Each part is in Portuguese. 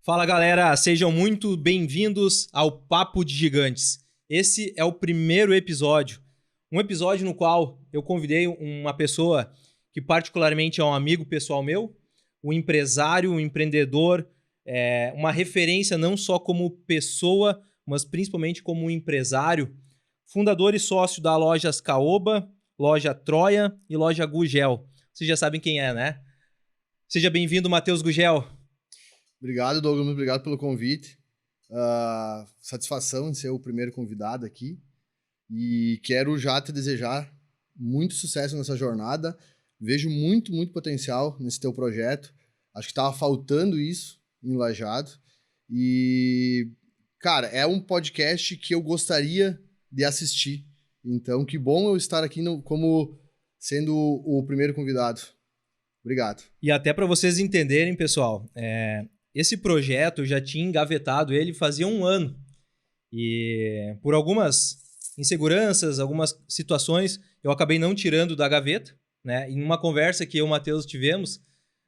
Fala galera, sejam muito bem-vindos ao Papo de Gigantes. Esse é o primeiro episódio, um episódio no qual eu convidei uma pessoa que particularmente é um amigo pessoal meu, um empresário, um empreendedor, uma referência não só como pessoa, mas principalmente como um empresário, fundador e sócio da Lojas Caoba, Loja Troia e Loja Gugel. Vocês já sabem quem é, né? Seja bem-vindo, Matheus Gugel. Obrigado, Douglas. Obrigado pelo convite. Satisfação em ser o primeiro convidado aqui. E quero já te desejar muito sucesso nessa jornada. Vejo muito potencial nesse teu projeto. Acho que estava faltando isso em Lajeado. E, cara, é um podcast que eu gostaria de assistir. Então, que bom eu estar aqui como sendo o primeiro convidado. Obrigado. E até para vocês entenderem, pessoal, esse projeto eu já tinha engavetado ele fazia um ano. E por algumas inseguranças, algumas situações, eu acabei não tirando da gaveta, né? Em uma conversa que eu e o Matheus tivemos,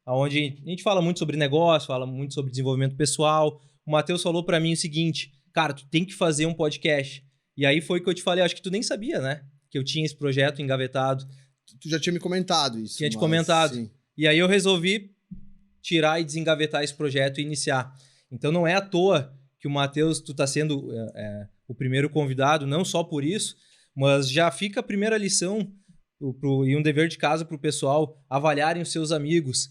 onde a gente fala muito sobre negócio, fala muito sobre desenvolvimento pessoal, o Matheus falou para mim o seguinte: cara, tu tem que fazer um podcast. E aí foi que eu te falei, acho que tu nem sabia, né? Que eu tinha esse projeto engavetado. Tu já tinha me comentado isso. Tinha te comentado. Sim. E aí eu resolvi tirar e desengavetar esse projeto e iniciar. Então não é à toa que o Matheus, tu tá sendo o primeiro convidado, não só por isso, mas já fica a primeira lição e um dever de casa para o pessoal avaliarem os seus amigos.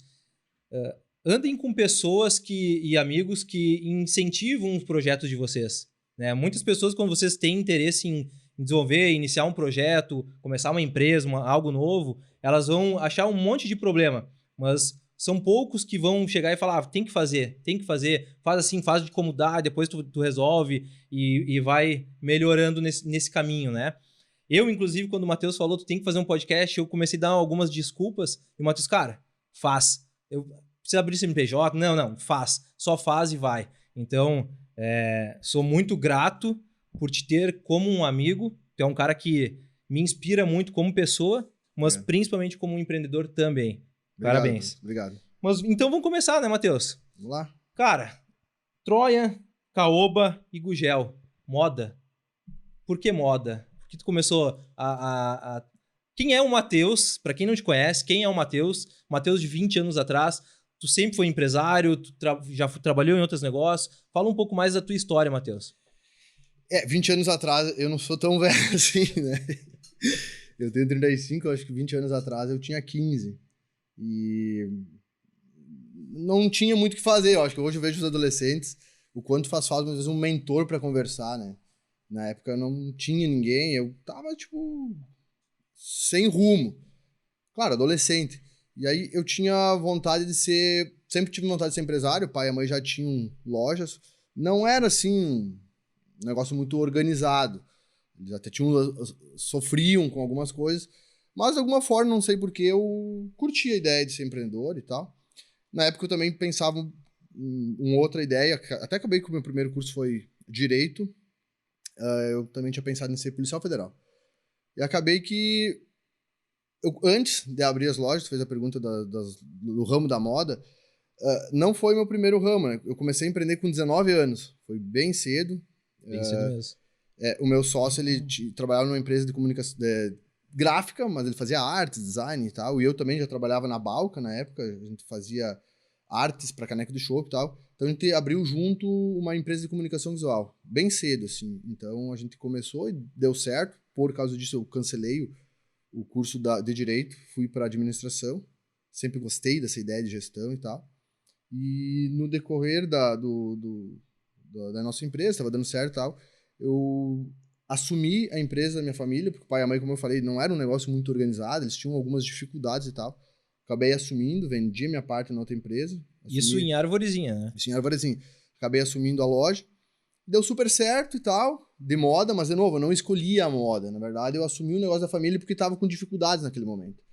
Andem com pessoas e amigos que incentivam os projetos de vocês. Né? Muitas pessoas, quando vocês têm interesse em desenvolver, iniciar um projeto, começar uma empresa, algo novo, elas vão achar um monte de problema, mas são poucos que vão chegar e falar, tem que fazer, faz assim, faz de como dá, depois tu resolve e vai melhorando nesse caminho, né? Eu, inclusive, quando o Matheus falou, tu tem que fazer um podcast, eu comecei a dar algumas desculpas, e o Matheus, cara, faz. Precisa abrir CNPJ? Não, faz. Só faz e vai. Então, sou muito grato por te ter como um amigo, tu é um cara que me inspira muito como pessoa, mas principalmente como um empreendedor também. Obrigado, parabéns. Obrigado. Mas então vamos começar, né, Matheus? Vamos lá. Cara, Troia, Caoba e Gugel. Moda. Por que moda? Por que tu começou a... Quem é o Matheus? Pra quem não te conhece, quem é o Matheus? Matheus de 20 anos atrás. Tu sempre foi empresário, tu já trabalhou em outros negócios. Fala um pouco mais da tua história, Matheus. 20 anos atrás, eu não sou tão velho assim, né? Eu tenho 35, eu acho que 20 anos atrás eu tinha 15. E não tinha muito o que fazer. Eu acho que hoje eu vejo os adolescentes o quanto faz falta, às vezes, um mentor para conversar, né? Na época eu não tinha ninguém, eu tava, tipo, sem rumo. Claro, adolescente. E aí eu tinha vontade de ser... Sempre tive vontade de ser empresário, o pai e a mãe já tinham lojas. Não era, assim, um negócio muito organizado. Eles até sofriam com algumas coisas. Mas, de alguma forma, não sei porquê, eu curti a ideia de ser empreendedor e tal. Na época, eu também pensava em uma outra ideia. Até acabei que o meu primeiro curso foi Direito. Eu também tinha pensado em ser policial federal. E acabei que, antes de abrir as lojas, fez a pergunta do ramo da moda, não foi meu primeiro ramo, né? Eu comecei a empreender com 19 anos. Foi bem cedo. Bem cedo mesmo. O meu sócio, ele trabalhava numa empresa de comunicação... gráfica, mas ele fazia arte, design e tal, e eu também já trabalhava na Balca na época, a gente fazia artes para caneco do show e tal, então a gente abriu junto uma empresa de comunicação visual, bem cedo, assim, então a gente começou e deu certo, por causa disso eu cancelei o curso de Direito, fui para administração, sempre gostei dessa ideia de gestão e tal, e no decorrer da nossa empresa, estava dando certo e tal, eu assumi a empresa da minha família, porque o pai e a mãe, como eu falei, não era um negócio muito organizado, eles tinham algumas dificuldades e tal. Acabei assumindo, vendi minha parte na outra empresa. Isso em Arvorezinha, né? Isso em Arvorezinha. Acabei assumindo a loja. Deu super certo e tal, de moda, mas de novo, eu não escolhi a moda. Na verdade, eu assumi o negócio da família porque estava com dificuldades naquele momento.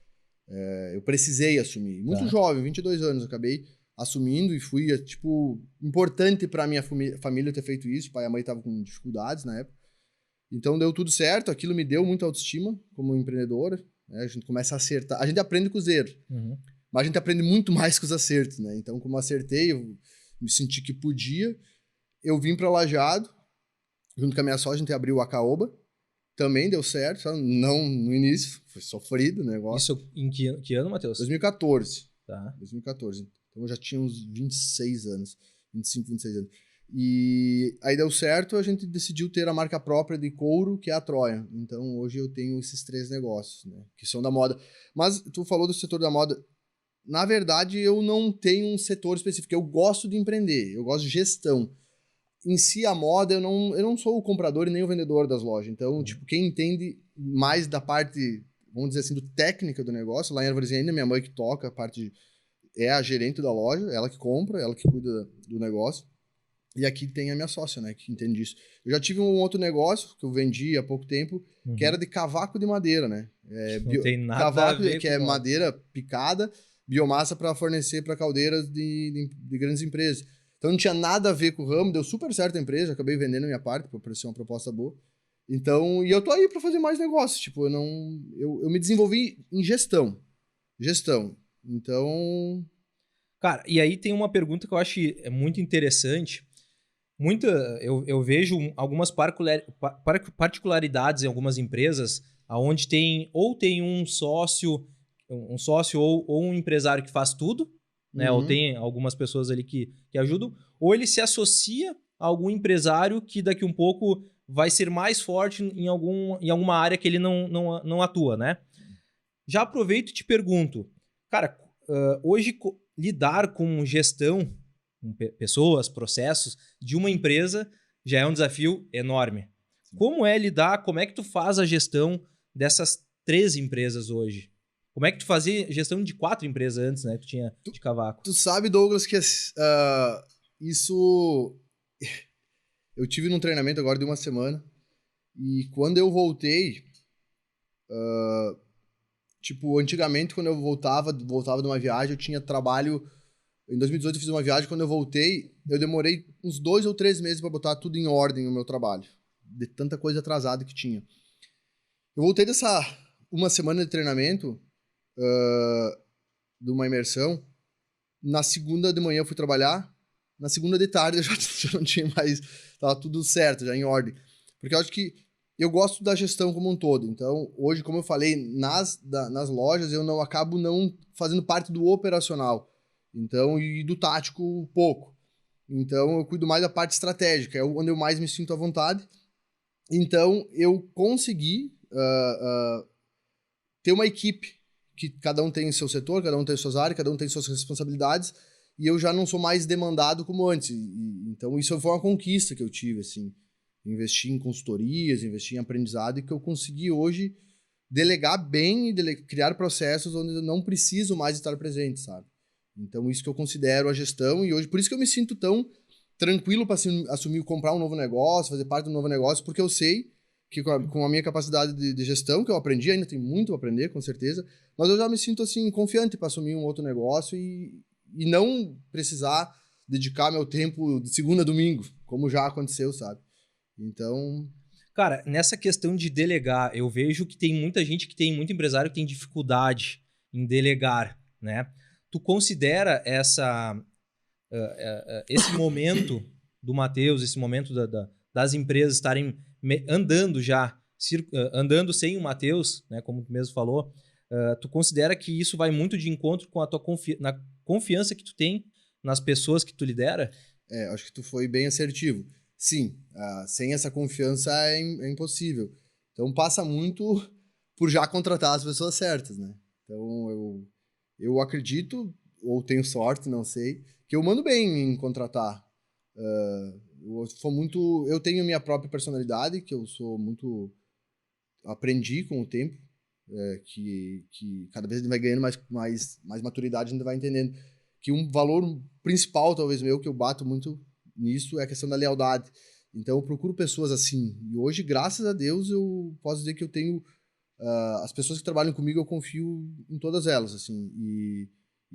Eu precisei assumir. Muito jovem, 22 anos, acabei assumindo e fui, tipo, importante para minha família ter feito isso. O pai e a mãe estavam com dificuldades na época. Então deu tudo certo, aquilo me deu muita autoestima como empreendedora, né? A gente começa a acertar, a gente aprende com os erros, mas a gente aprende muito mais com os acertos, né? Então, como eu acertei, eu me senti que podia, eu vim para Lajeado, junto com a minha sócia, a gente abriu a Caoba, também deu certo, sabe? Não no início, foi sofrido o negócio. Isso em que ano, Matheus? 2014. Tá. 2014. Então eu já tinha uns 26 anos, 25, 26 anos. E aí deu certo, a gente decidiu ter a marca própria de couro, que é a Troia. Então hoje eu tenho esses 3 negócios, né? Que são da moda. Mas tu falou do setor da moda. Na verdade, eu não tenho um setor específico. Eu gosto de empreender, eu gosto de gestão. Em si, a moda, eu não sou o comprador e nem o vendedor das lojas. Então, tipo, quem entende mais da parte, vamos dizer assim, do técnica do negócio, lá em Arvorezinha ainda minha mãe que toca, a parte é a gerente da loja, ela que compra, ela que cuida do negócio. E aqui tem a minha sócia, né, que entende disso. Eu já tive um outro negócio que eu vendi há pouco tempo, que era de cavaco de madeira, né? Não tem nada cavaco, a ver que com é moda. madeira picada, biomassa para fornecer para caldeiras de grandes empresas. Então não tinha nada a ver com o ramo, deu super certo a empresa, acabei vendendo a minha parte, para oferecer uma proposta boa. Então, e eu tô aí para fazer mais negócios, tipo, eu me desenvolvi em gestão. Então, Cara, e aí tem uma pergunta que eu acho muito interessante. Eu vejo algumas particularidades em algumas empresas onde tem um sócio ou um empresário que faz tudo, né? Ou tem algumas pessoas ali que ajudam, ou ele se associa a algum empresário que daqui um pouco vai ser mais forte em alguma área que ele não atua, né? Já aproveito e te pergunto, cara, hoje lidar com gestão, com pessoas, processos de uma empresa já é um desafio enorme. Como é que tu faz a gestão dessas 3 empresas hoje? Como é que tu fazia gestão de 4 empresas antes, né, que tu tinha de cavaco? tu sabe, Douglas, que isso... Eu tive num treinamento agora de uma semana, e quando eu voltei, tipo, antigamente, quando eu voltava de uma viagem, eu tinha trabalho. Em 2018 eu fiz uma viagem, quando eu voltei, eu demorei uns 2 ou 3 meses para botar tudo em ordem no meu trabalho. De tanta coisa atrasada que tinha. Eu voltei dessa uma semana de treinamento, de uma imersão. Na segunda de manhã eu fui trabalhar. Na segunda de tarde eu já não tinha mais. Tava tudo certo, já em ordem. Porque eu acho que eu gosto da gestão como um todo. Então, hoje, como eu falei, nas lojas eu não acabo não fazendo parte do operacional. Então, e do tático pouco. Então, eu cuido mais da parte estratégica, é onde eu mais me sinto à vontade. Então, eu consegui ter uma equipe que cada um tem seu setor, cada um tem suas áreas, cada um tem suas responsabilidades, e eu já não sou mais demandado como antes. Então, isso foi uma conquista que eu tive, assim. Investir em consultorias, investir em aprendizado, e que eu consegui hoje delegar bem e criar processos onde eu não preciso mais estar presente, sabe? Então, isso que eu considero a gestão, e hoje, por isso que eu me sinto tão tranquilo para assumir, comprar um novo negócio, fazer parte de um novo negócio, porque eu sei que com a minha capacidade de gestão, que eu aprendi, ainda tem muito a aprender, com certeza, mas eu já me sinto, assim, confiante para assumir um outro negócio e não precisar dedicar meu tempo de segunda a domingo, como já aconteceu, sabe? Então... Cara, nessa questão de delegar, eu vejo que tem muita gente muito empresário que tem dificuldade em delegar, né? Tu considera esse momento do Matheus, esse momento das empresas estarem andando já, andando sem o Matheus, né, como tu mesmo falou, tu considera que isso vai muito de encontro com a tua na confiança que tu tem nas pessoas que tu lidera? Acho que tu foi bem assertivo. Sim, sem essa confiança é impossível. Então passa muito por já contratar as pessoas certas, né? Então eu acredito, ou tenho sorte, não sei, que eu mando bem em contratar. Eu tenho minha própria personalidade, que eu sou muito... Aprendi com o tempo, que cada vez a gente vai ganhando mais maturidade, a gente vai entendendo que um valor principal, talvez meu, que eu bato muito nisso, é a questão da lealdade. Então eu procuro pessoas assim. E hoje, graças a Deus, eu posso dizer que eu tenho... as pessoas que trabalham comigo, eu confio em todas elas, assim.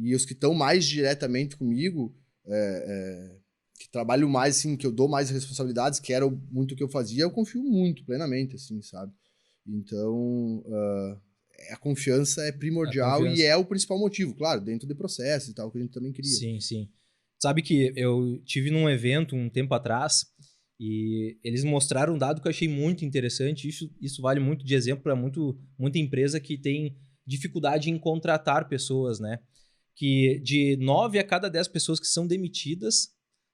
E os que estão mais diretamente comigo, que trabalho mais, assim, que eu dou mais responsabilidades, que era muito o que eu fazia, eu confio muito, plenamente, assim, sabe? Então, a confiança é A primordial e confiança. é o principal motivo, claro, dentro de processos e tal, que a gente também cria. Sim, sim. Sabe que eu tive num evento um tempo atrás e eles mostraram um dado que eu achei muito interessante. Isso vale muito de exemplo para muita empresa que tem dificuldade em contratar pessoas, né? Que de 9 a cada 10 pessoas que são demitidas,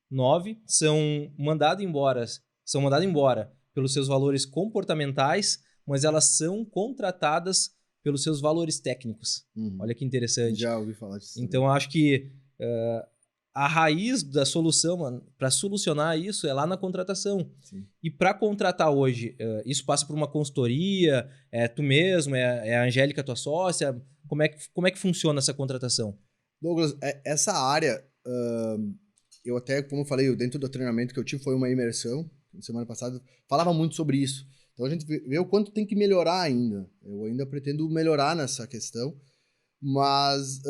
9 são mandadas embora pelos seus valores comportamentais, mas elas são contratadas pelos seus valores técnicos. Uhum. Olha que interessante. Já ouvi falar disso Então, eu acho que a raiz da solução, para solucionar isso, é lá na contratação. Sim. E para contratar hoje, isso passa por uma consultoria, é tu mesmo, é a Angélica, tua sócia? Como é que funciona essa contratação? Douglas, essa área, eu até, como eu falei, dentro do treinamento que eu tive, foi uma imersão, semana passada, falava muito sobre isso. Então a gente vê o quanto tem que melhorar ainda. Eu ainda pretendo melhorar nessa questão, mas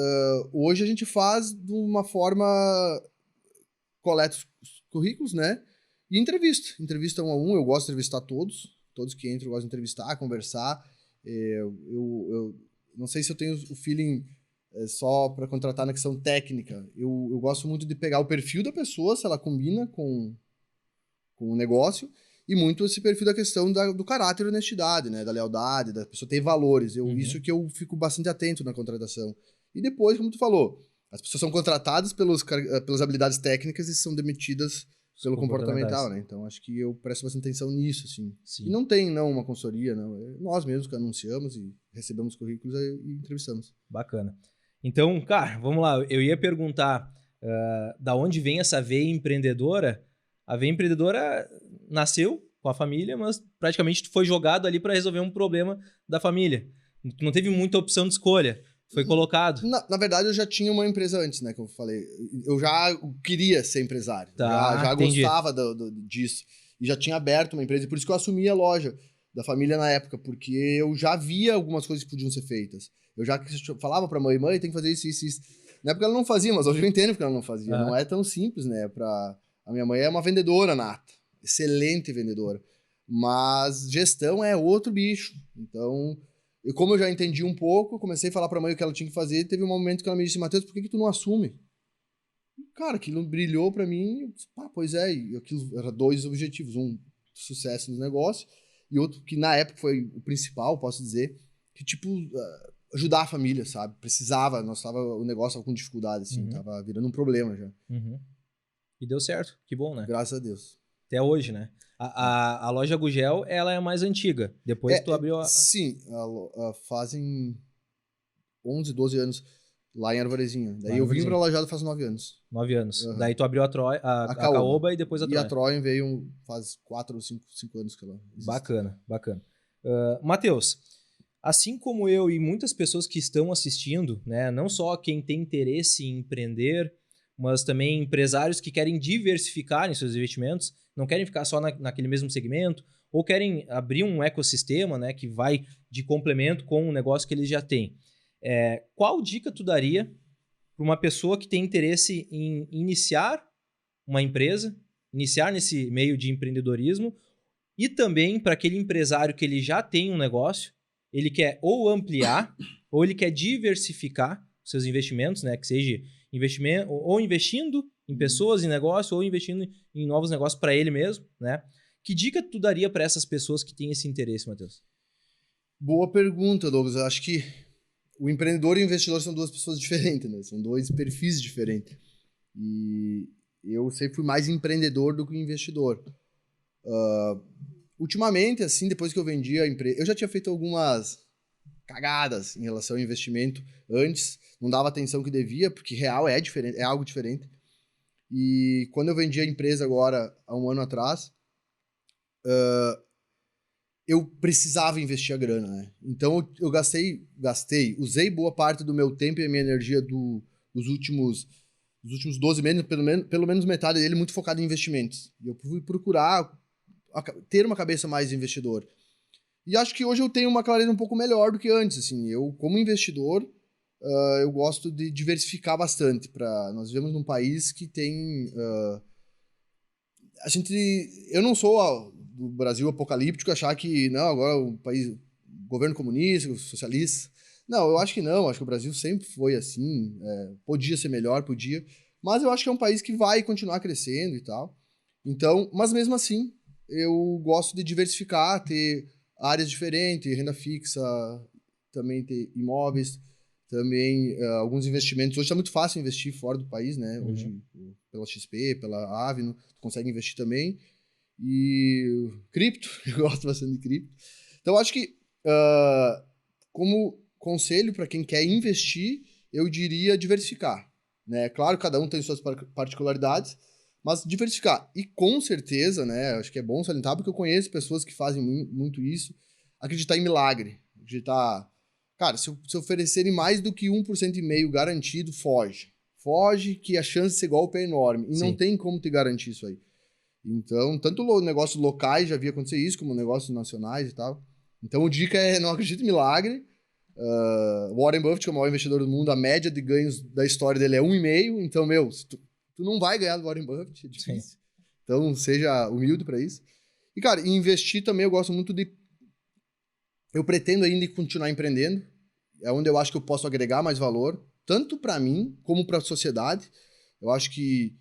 hoje a gente faz de uma forma, coleta os currículos, né? E entrevista um a um. Eu gosto de entrevistar todos que entram eu gosto de entrevistar, conversar. Eu não sei se eu tenho o feeling só para contratar na questão técnica. Eu gosto muito de pegar o perfil da pessoa, se ela combina com o negócio, e muito esse perfil da questão do caráter e honestidade, né? Da lealdade, da pessoa ter valores. Isso que eu fico bastante atento na contratação. E depois, como tu falou, as pessoas são contratadas pelas habilidades técnicas e são demitidas pelo comportamental, né? Então, acho que eu presto bastante atenção nisso, assim. Sim. E não tem, não, uma consultoria, não. É nós mesmos que anunciamos e recebemos currículos e entrevistamos. Bacana. Então, cara, vamos lá. Eu ia perguntar da onde vem essa veia empreendedora. A veia empreendedora nasceu com a família, mas praticamente tu foi jogado ali para resolver um problema da família. Tu não teve muita opção de escolha. Foi colocado. Na verdade, eu já tinha uma empresa antes, né? Que eu falei. Eu já queria ser empresário. Tá, Já entendi. gostava disso. E já tinha aberto uma empresa. E por isso que eu assumi a loja da família na época. Porque eu já via algumas coisas que podiam ser feitas. Eu já falava pra mãe, tem que fazer isso, isso, isso. Na época ela não fazia, mas hoje eu entendo porque ela não fazia. Não é tão simples, né? A minha mãe é uma vendedora nata. Excelente vendedora. Mas gestão é outro bicho. Então... E como eu já entendi um pouco, comecei a falar pra mãe o que ela tinha que fazer, teve um momento que ela me disse, Matheus, por que tu não assume? Cara, aquilo brilhou pra mim, eu disse, pois é, e aquilo era 2 objetivos, um, sucesso no negócio, e outro que na época foi o principal, posso dizer, que tipo, ajudar a família, sabe? Precisava, o negócio tava com dificuldade, assim, tava virando um problema já. E deu certo, que bom, né? Graças a Deus. Até hoje, né? A loja Gugel, ela é a mais antiga. Depois tu abriu a... Sim, fazem 11, 12 anos lá em Arvorezinha. Daí eu vim pra Lajeado faz 9 anos. 9 anos. Daí tu abriu a Caoba e depois a Troia. E a Troia veio faz 4 ou 5 anos que ela existe. Bacana, bacana. Matheus, assim como eu e muitas pessoas que estão assistindo, né, não só quem tem interesse em empreender, mas também empresários que querem diversificar em seus investimentos, não querem ficar só naquele mesmo segmento, ou querem abrir um ecossistema, né, que vai de complemento com o negócio que eles já têm. Qual dica tu daria para uma pessoa que tem interesse em iniciar uma empresa, iniciar nesse meio de empreendedorismo, e também para aquele empresário que ele já tem um negócio, ele quer ou ampliar, ou ele quer diversificar seus investimentos, né, que seja investimento, ou investindo em pessoas, em negócio, ou investindo em novos negócios para ele mesmo, né? Que dica tu daria para essas pessoas que têm esse interesse, Matheus? Boa pergunta, Douglas. Eu acho que o empreendedor e o investidor são 2 pessoas diferentes, né? São 2 perfis diferentes. E eu sempre fui mais empreendedor do que investidor. Ultimamente, assim, depois que eu vendi a empresa... Eu já tinha feito algumas cagadas em relação ao investimento antes. Não dava atenção que devia, porque real é diferente, é algo diferente. E quando eu vendi a empresa agora, há 1 ano atrás, eu precisava investir a grana, né? Então eu usei boa parte do meu tempo e a minha energia dos últimos 12 meses, pelo menos metade dele, muito focado em investimentos. E eu fui procurar ter uma cabeça mais investidor. E acho que hoje eu tenho uma clareza um pouco melhor do que antes, assim. Eu, como investidor, eu gosto de diversificar bastante. Nós vivemos num país que tem Eu não sou do Brasil apocalíptico achar que, não, agora o país, governo comunista, socialista. Não, eu acho que não. Acho que o Brasil sempre foi assim. Podia ser melhor, podia. Mas eu acho que é um país que vai continuar crescendo e tal. Então, mas mesmo assim, eu gosto de diversificar, ter áreas diferentes, renda fixa, também ter imóveis, também alguns investimentos. Hoje está muito fácil investir fora do país, né? Uhum. Hoje, pela XP, pela Avino, tu consegue investir também. E cripto, eu gosto bastante de cripto. Então, acho que, como conselho para quem quer investir, eu diria diversificar. Né? Claro, cada um tem suas particularidades, mas diversificar. E com certeza, né, acho que é bom salientar, porque eu conheço pessoas que fazem muito isso, acreditar em milagre. Acreditar, cara, se oferecerem mais do que 1,5% garantido, foge. Foge, que a chance de ser golpe é enorme. E Sim. não tem como te garantir isso aí. Então, tanto negócios locais já havia acontecer isso, como negócios nacionais e tal. Então, a dica é não acredite em milagre. Warren Buffett, que é o maior investidor do mundo, a média de ganhos da história dele é 1,5. Então, tu não vai ganhar do Warren Buffett, é difícil. Sim. Então, seja humilde para isso. E, cara, investir também eu gosto muito de... Eu pretendo ainda continuar empreendendo. É onde eu acho que eu posso agregar mais valor, tanto para mim como para a sociedade. Eu acho que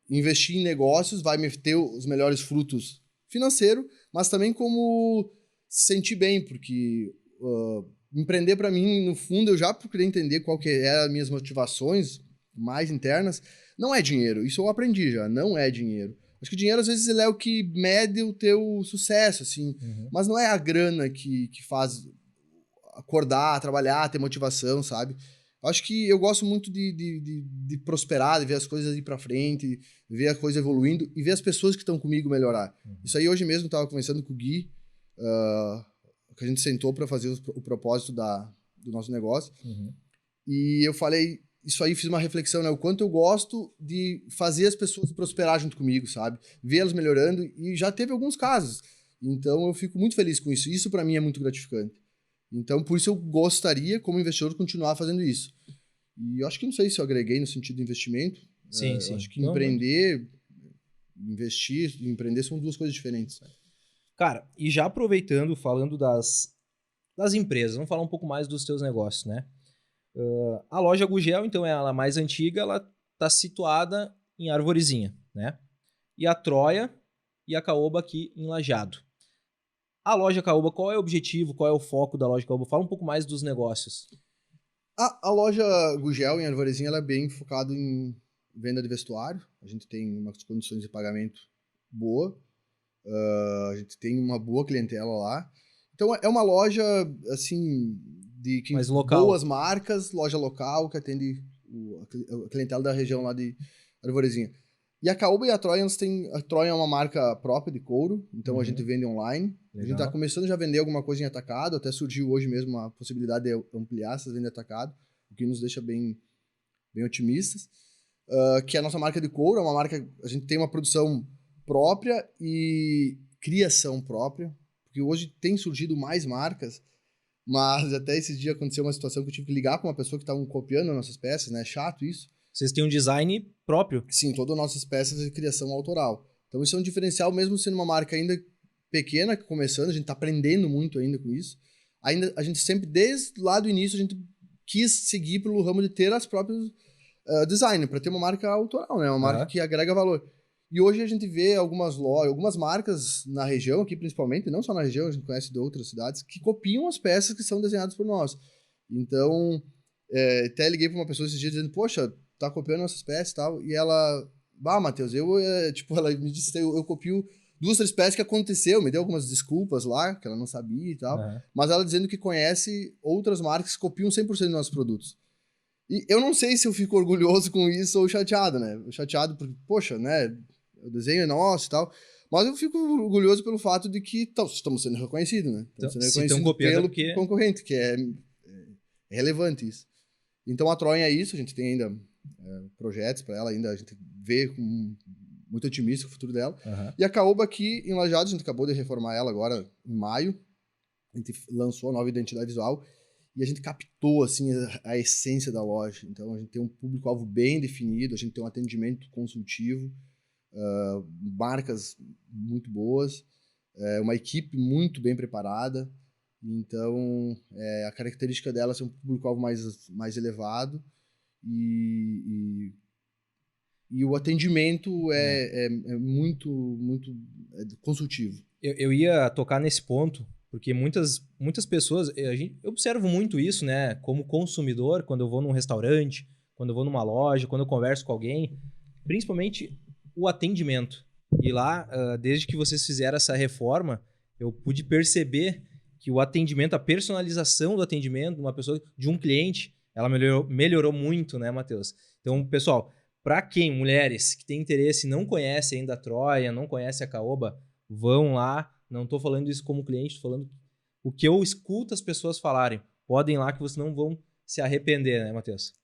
investir em negócios vai me ter os melhores frutos financeiro, mas também como se sentir bem, porque empreender para mim, no fundo, eu já procurei entender qual que eram as minhas motivações mais internas. Não é dinheiro, isso eu aprendi já, não é dinheiro. Acho que dinheiro, às vezes, ele é o que mede o teu sucesso, assim, mas não é a grana que faz acordar, trabalhar, ter motivação, sabe? Acho que eu gosto muito de prosperar, de ver as coisas ir pra frente, ver a coisa evoluindo e ver as pessoas que estão comigo melhorar. Isso aí, hoje mesmo, eu tava conversando com o Gui, que a gente sentou para fazer o propósito do nosso negócio. E eu falei, isso aí, fiz uma reflexão, né? O quanto eu gosto de fazer as pessoas prosperar junto comigo, sabe? Ver elas melhorando, e já teve alguns casos. Então, eu fico muito feliz com isso. Isso, para mim, é muito gratificante. Então, por isso eu gostaria, como investidor, continuar fazendo isso. E eu acho que não sei se eu agreguei no sentido de investimento. Sim, sim. Eu acho que empreender, investir e empreender são duas coisas diferentes. Cara, e já aproveitando, falando das empresas, vamos falar um pouco mais dos teus negócios, né? A loja Gugel, então, é a mais antiga, ela está situada em Arvorezinha, né? E a Troia e a Caoba aqui em Lajeado. A loja Caoba, qual é o objetivo, qual é o foco da loja Caoba? Fala um pouco mais dos negócios. A loja Gugel, em Arvorezinha, ela é bem focada em venda de vestuário. A gente tem umas condições de pagamento boa. A gente tem uma boa clientela lá. Então, é uma loja, assim, de mais local. Boas marcas, loja local, que atende a clientela da região lá de Arvorezinha. E a Caoba e a Troia, a Troia é uma marca própria de couro, então a gente vende online. Legal. A gente está começando já a vender alguma coisa em atacado, até surgiu hoje mesmo a possibilidade de ampliar essas vendas em atacado, o que nos deixa bem otimistas. Que é a nossa marca de couro, é uma marca, a gente tem uma produção própria e criação própria, porque hoje tem surgido mais marcas, mas até esses dias aconteceu uma situação que eu tive que ligar para uma pessoa que estava copiando as nossas peças, né? É chato isso. Vocês têm um design próprio? Sim, todas as nossas peças de criação autoral. Então isso é um diferencial, mesmo sendo uma marca ainda pequena, começando, a gente está aprendendo muito ainda com isso. Ainda, a gente sempre, desde lá do início, a gente quis seguir pelo ramo de ter as próprias design, para ter uma marca autoral, né? Uma marca que agrega valor. E hoje a gente vê algumas lojas, algumas marcas na região aqui principalmente, não só na região, a gente conhece de outras cidades, que copiam as peças que são desenhadas por nós. Então, até liguei para uma pessoa esses dias dizendo, poxa, tá copiando nossas peças e tal, e ela, Matheus, ela me disse, eu copio 2, 3 peças que aconteceu, me deu algumas desculpas lá, que ela não sabia e tal, mas ela dizendo que conhece outras marcas que copiam 100% dos nossos produtos. E eu não sei se eu fico orgulhoso com isso ou chateado, né? Chateado porque, poxa, né, o desenho é nosso e tal, mas eu fico orgulhoso pelo fato de que estamos sendo reconhecidos, né? Estamos sendo reconhecidos pelo concorrente, que é relevante isso. Então a Troia é isso, a gente tem ainda projetos para ela, ainda a gente vê com muito otimista o futuro dela. E a Caoba aqui em Lajeado, a gente acabou de reformar ela agora em maio, a gente lançou a nova identidade visual e a gente captou assim a essência da loja. Então a gente tem um público-alvo bem definido, a gente tem um atendimento consultivo, marcas muito boas, uma equipe muito bem preparada. Então, a característica dela é ser um público-alvo mais elevado e o atendimento é muito consultivo. Eu ia tocar nesse ponto, porque muitas pessoas, eu observo muito isso, né? Como consumidor, quando eu vou num restaurante, quando eu vou numa loja, quando eu converso com alguém, principalmente o atendimento. E lá, desde que vocês fizeram essa reforma, eu pude perceber que o atendimento, a personalização do atendimento de um cliente, ela melhorou muito, né, Matheus? Então, pessoal, para quem, mulheres que têm interesse e não conhecem ainda a Troia, não conhecem a Caoba, vão lá. Não estou falando isso como cliente, estou falando o que eu escuto as pessoas falarem. Podem ir lá que vocês não vão se arrepender, né, Matheus?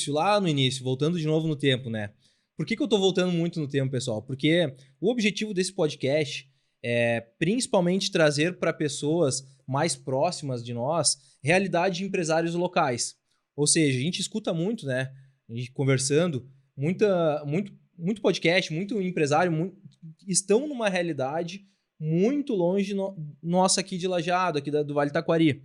Lá no início, voltando de novo no tempo, né? Por que eu estou voltando muito no tempo, pessoal? Porque o objetivo desse podcast é principalmente trazer para pessoas mais próximas de nós realidade de empresários locais. Ou seja, a gente escuta muito, né? A gente conversando, muito podcast, muito empresário estão numa realidade muito longe nossa aqui de Lajeado, aqui do Vale do Taquari.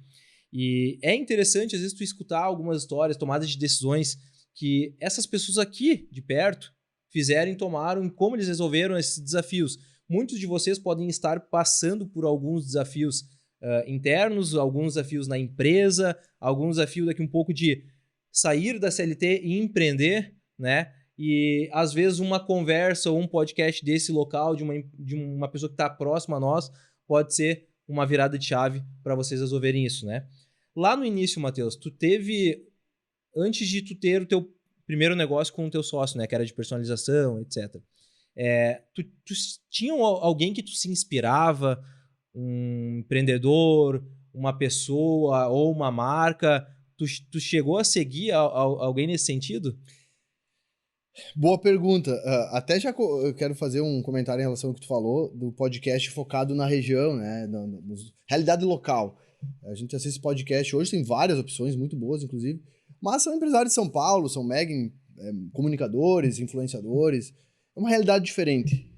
E é interessante, às vezes, tu escutar algumas histórias, tomadas de decisões que essas pessoas aqui de perto fizeram e tomaram e como eles resolveram esses desafios. Muitos de vocês podem estar passando por alguns desafios internos, alguns desafios na empresa, alguns desafios daqui um pouco de sair da CLT e empreender, né? E às vezes uma conversa ou um podcast desse local, de uma pessoa que está próxima a nós, pode ser uma virada de chave para vocês resolverem isso, né? Lá no início, Matheus, antes de tu ter o teu primeiro negócio com o teu sócio, né? Que era de personalização, etc. Tu tinha alguém que tu se inspirava, um empreendedor, uma pessoa ou uma marca? Tu chegou a seguir alguém nesse sentido? Boa pergunta. Até já eu quero fazer um comentário em relação ao que tu falou do podcast focado na região, né? Na realidade local. A gente assiste podcast hoje, tem várias opções muito boas, inclusive, mas são empresários de São Paulo, são mega comunicadores, influenciadores. É uma realidade diferente.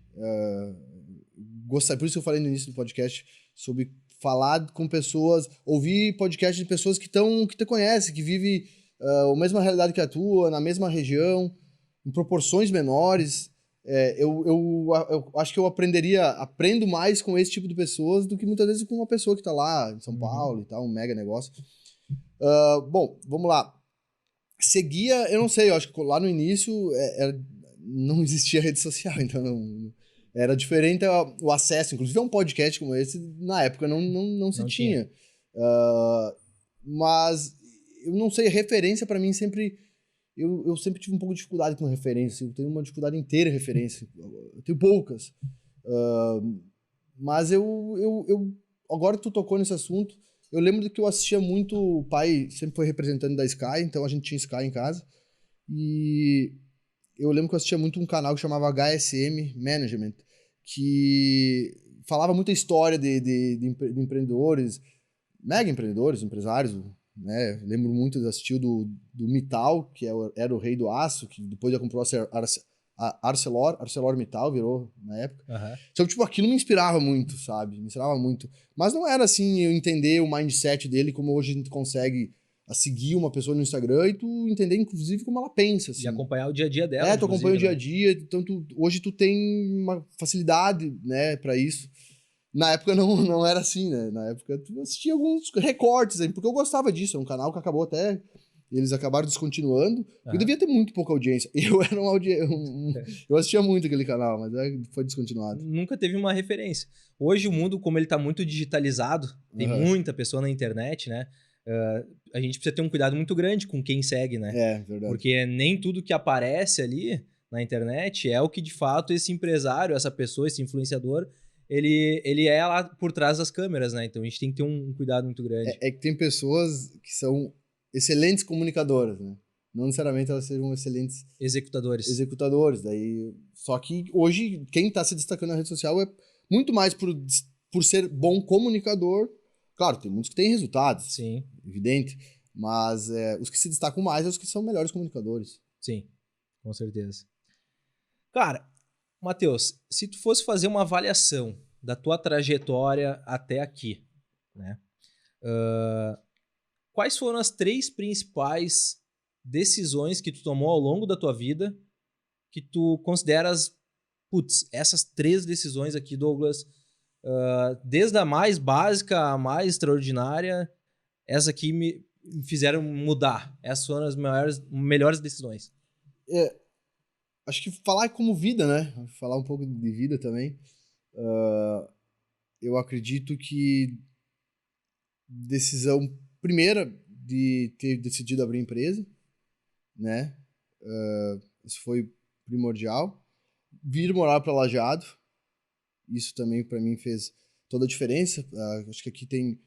Por isso que eu falei no início do podcast sobre falar com pessoas, ouvir podcast de pessoas que te conhecem, que vivem a mesma realidade que a tua, na mesma região, em proporções menores. Eu acho que eu aprendo mais com esse tipo de pessoas do que muitas vezes com uma pessoa que tá lá em São Paulo e tal, um mega negócio. Bom, vamos lá. Seguia, eu não sei, eu acho que lá no início não existia rede social, então era diferente o acesso. Inclusive um podcast como esse, na época não se tinha. Mas eu não sei, referência para mim sempre... Eu sempre tive um pouco de dificuldade com referência. Eu tenho uma dificuldade inteira em referência. Eu tenho poucas. Mas agora que tu tocou nesse assunto, eu lembro que eu assistia muito... O pai sempre foi representante da Sky, então a gente tinha Sky em casa. E eu lembro que eu assistia muito um canal que chamava HSM Management, que falava muita história de empreendedores, mega empreendedores, empresários, né? Lembro muito de assistir do Mittal, que era o rei do aço, que depois já comprou a ArcelorMittal, virou na época. Então, tipo, aquilo me inspirava muito, sabe? Me inspirava muito. Mas não era assim, eu entender o mindset dele, como hoje a gente consegue seguir uma pessoa no Instagram e tu entender, inclusive, como ela pensa. Assim. E acompanhar o dia a dia dela. Tu acompanha o dia a dia, então hoje tu tem uma facilidade, né, pra isso. Na época não era assim, né? Na época tu assistia alguns recortes aí, porque eu gostava disso. É um canal que acabou até... Eles acabaram descontinuando. Eu devia ter muito pouca audiência. Eu era eu assistia muito aquele canal, mas foi descontinuado. Nunca teve uma referência. Hoje o mundo, como ele tá muito digitalizado, tem muita pessoa na internet, né? A gente precisa ter um cuidado muito grande com quem segue, né? Verdade. Porque nem tudo que aparece ali na internet é o que, de fato, esse empresário, essa pessoa, esse influenciador... Ele é lá por trás das câmeras, né? Então a gente tem que ter um cuidado muito grande. É que tem pessoas que são excelentes comunicadoras, né? Não necessariamente elas sejam excelentes executadores. Só que hoje quem tá se destacando na rede social é muito mais por ser bom comunicador. Claro, tem muitos que têm resultados. Sim. Evidente. Mas os que se destacam mais são os que são melhores comunicadores. Sim, com certeza. Cara, Matheus, se tu fosse fazer uma avaliação da tua trajetória até aqui, né? Quais foram as 3 principais decisões que tu tomou ao longo da tua vida que tu consideras, putz, essas 3 decisões aqui, Douglas, desde a mais básica à mais extraordinária, essas aqui me fizeram mudar. Essas foram as melhores decisões. Acho que falar como vida, né? Falar um pouco de vida também. Eu acredito que decisão primeira de ter decidido abrir empresa, né? Isso foi primordial. Vir morar para Lajeado, isso também para mim fez toda a diferença. Acho que aqui tem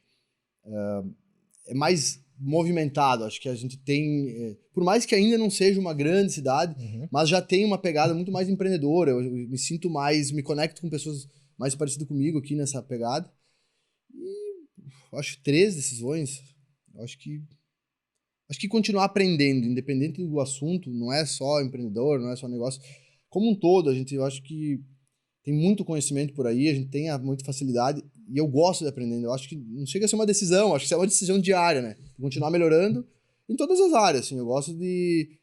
é mais movimentado. Acho que a gente tem, por mais que ainda não seja uma grande cidade, mas já tem uma pegada muito mais empreendedora. Eu me sinto mais, me conecto com pessoas mais parecidas comigo aqui nessa pegada. E acho 3 decisões. Acho que continuar aprendendo, independente do assunto, não é só empreendedor, não é só negócio. Como um todo, eu acho que tem muito conhecimento por aí, a gente tem muita facilidade e eu gosto de aprender. Eu acho que não chega a ser uma decisão, acho que é uma decisão diária, né? Continuar melhorando em todas as áreas, assim. Eu gosto de...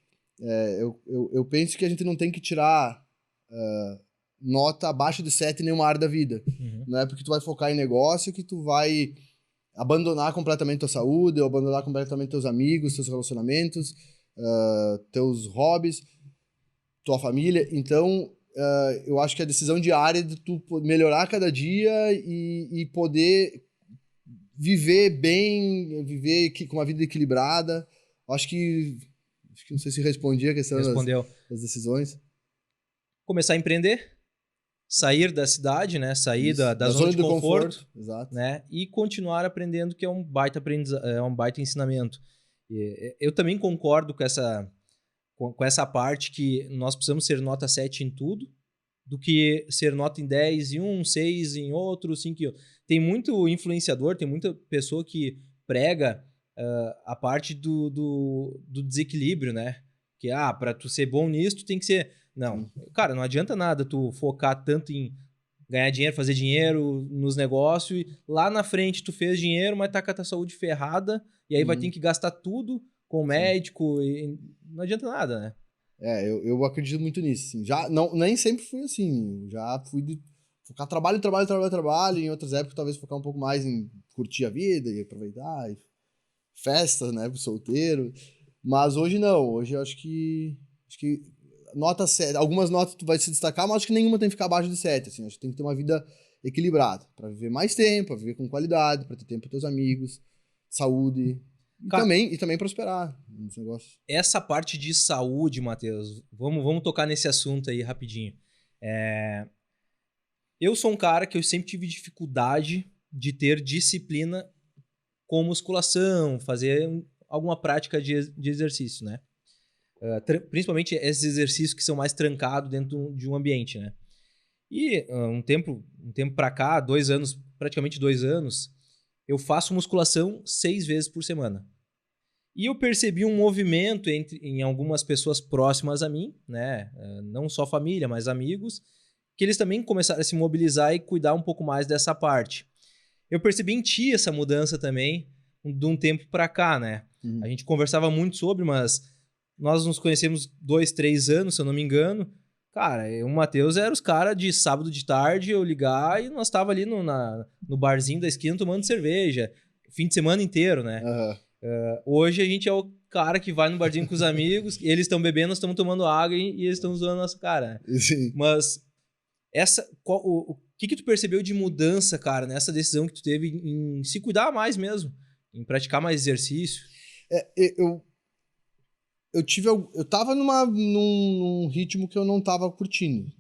eu penso que a gente não tem que tirar nota abaixo de 7 em nenhuma área da vida. Não é porque tu vai focar em negócio que tu vai abandonar completamente tua saúde, ou abandonar completamente teus amigos, teus relacionamentos, teus hobbies, tua família. Então, eu acho que a decisão diária de tu melhorar cada dia e poder viver bem, viver com uma vida equilibrada. Acho que não sei se respondi a questão das decisões. Começar a empreender, sair da cidade, né? Sair da zona de conforto, exato. Né? E continuar aprendendo, que é um baita ensinamento. Eu também concordo com essa parte que nós precisamos ser nota 7 em tudo, do que ser nota em 10 em um, 6 em outro, 5 em outro. Tem muito influenciador, tem muita pessoa que prega a parte do desequilíbrio, né? Que, para tu ser bom nisso, tu tem que ser... Não, cara, não adianta nada tu focar tanto em ganhar dinheiro, fazer dinheiro nos negócios, e lá na frente tu fez dinheiro, mas tá com a tua saúde ferrada, e aí vai ter que gastar tudo com o médico, e não adianta nada, né? Eu acredito muito nisso, assim. Já, nem sempre fui assim, já fui de focar trabalho, em outras épocas talvez focar um pouco mais em curtir a vida e aproveitar, e festas, né, pro solteiro, mas hoje não, hoje eu acho que nota 7, algumas notas tu vai se destacar, mas acho que nenhuma tem que ficar abaixo de 7, assim, acho que tem que ter uma vida equilibrada, pra viver mais tempo, pra viver com qualidade, pra ter tempo pros teus amigos, saúde, e também prosperar nos negócios. Essa parte de saúde, Matheus, vamos tocar nesse assunto aí rapidinho. Eu sou um cara que eu sempre tive dificuldade de ter disciplina com musculação, fazer alguma prática de exercício, né? Principalmente esses exercícios que são mais trancados dentro de um ambiente, né? E um tempo pra cá, 2 anos, praticamente 2 anos, eu faço musculação 6 vezes por semana. E eu percebi um movimento em algumas pessoas próximas a mim, né? Não só família, mas amigos, que eles também começaram a se mobilizar e cuidar um pouco mais dessa parte. Eu percebi em ti essa mudança também, de um tempo pra cá, né? A gente conversava muito sobre, mas nós nos conhecemos 2, 3 anos, se eu não me engano. Cara, o Matheus era os caras de sábado de tarde, eu ligar e nós tava ali no barzinho da esquina tomando cerveja, fim de semana inteiro, né? Hoje a gente é o cara que vai no barzinho com os amigos, eles estão bebendo, nós estamos tomando água e eles estão zoando a nossa cara. Sim. Mas o que tu percebeu de mudança, cara, nessa decisão que tu teve em se cuidar mais mesmo, em praticar mais exercício? Eu tava num ritmo que eu não tava curtindo.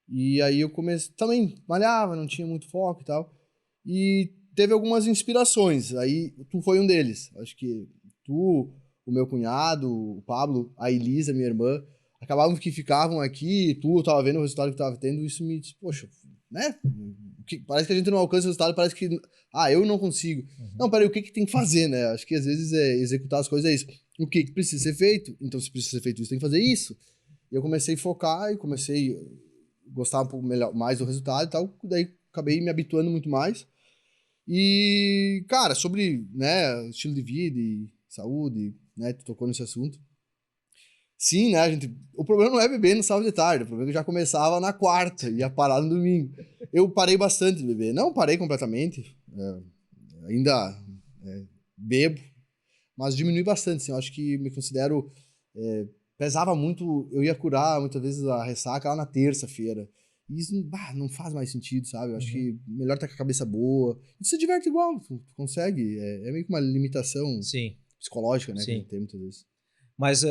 E aí eu comecei, também malhava, não tinha muito foco e tal. E teve algumas inspirações, aí tu foi um deles. Acho que tu, o meu cunhado, o Pablo, a Elisa, minha irmã, acabavam que ficavam aqui, tu tava vendo o resultado que tava tendo, isso me disse, poxa, né? Parece que a gente não alcança o resultado, parece que, eu não consigo. Não, peraí, o que tem que fazer, né? Acho que às vezes executar as coisas é isso. O que precisa ser feito? Então, se precisa ser feito isso, tem que fazer isso. E eu comecei a focar e comecei gostava um pouco mais do resultado e tal, daí acabei me habituando muito mais. E, cara, sobre, né, estilo de vida e saúde, né, tu tocou nesse assunto. Sim, né, o problema não é beber no sábado de tarde, o problema é que eu já começava na quarta e ia parar no domingo. Eu parei bastante de beber, não parei completamente, ainda bebo, mas diminui bastante, assim, eu acho que me considero, pesava muito, eu ia curar muitas vezes a ressaca lá na terça-feira, e isso não faz mais sentido, sabe, eu acho que melhor estar com a cabeça boa, e tu se diverte igual, tu consegue, é meio que uma limitação Sim. psicológica, né, que a Sim. gente tem muitas vezes. Mas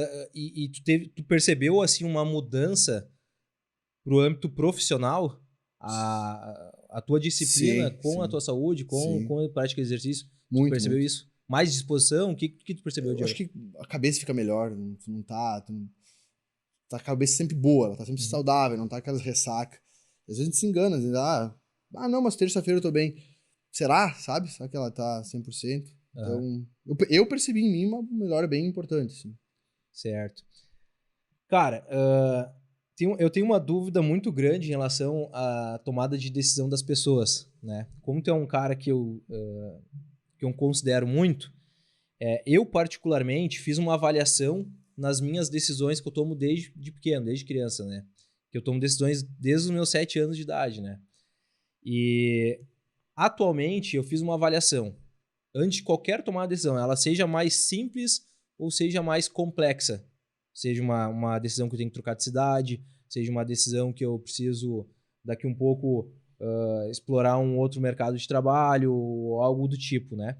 tu percebeu assim uma mudança pro âmbito profissional? A tua disciplina Sim, com a sim, tua saúde, sim. com a prática de exercício, tu Muito, percebeu muito. isso? Mais disposição? O que tu percebeu, Eu acho Diego? que a cabeça fica melhor, tu não tá... tá a cabeça sempre boa, ela tá sempre saudável, não tá aquelas ressacas. Às vezes a gente se engana, às vezes, não, mas terça-feira eu tô bem. Será? Sabe? Será que ela tá 100%? Aham, Então, eu percebi em mim uma melhora bem importante, assim. certo. Cara, eu tenho uma dúvida muito grande em relação à tomada de decisão das pessoas, né? Como tu é um cara que eu considero muito, eu particularmente fiz uma avaliação nas minhas decisões que eu tomo desde pequeno, desde criança, né? Que eu tomo decisões desde os meus 7 anos de idade, né? E atualmente eu fiz uma avaliação. Antes de qualquer tomada de decisão, ela seja mais simples ou seja mais complexa. Seja uma decisão que eu tenho que trocar de cidade, seja uma decisão que eu preciso, daqui um pouco, explorar um outro mercado de trabalho, ou algo do tipo, né?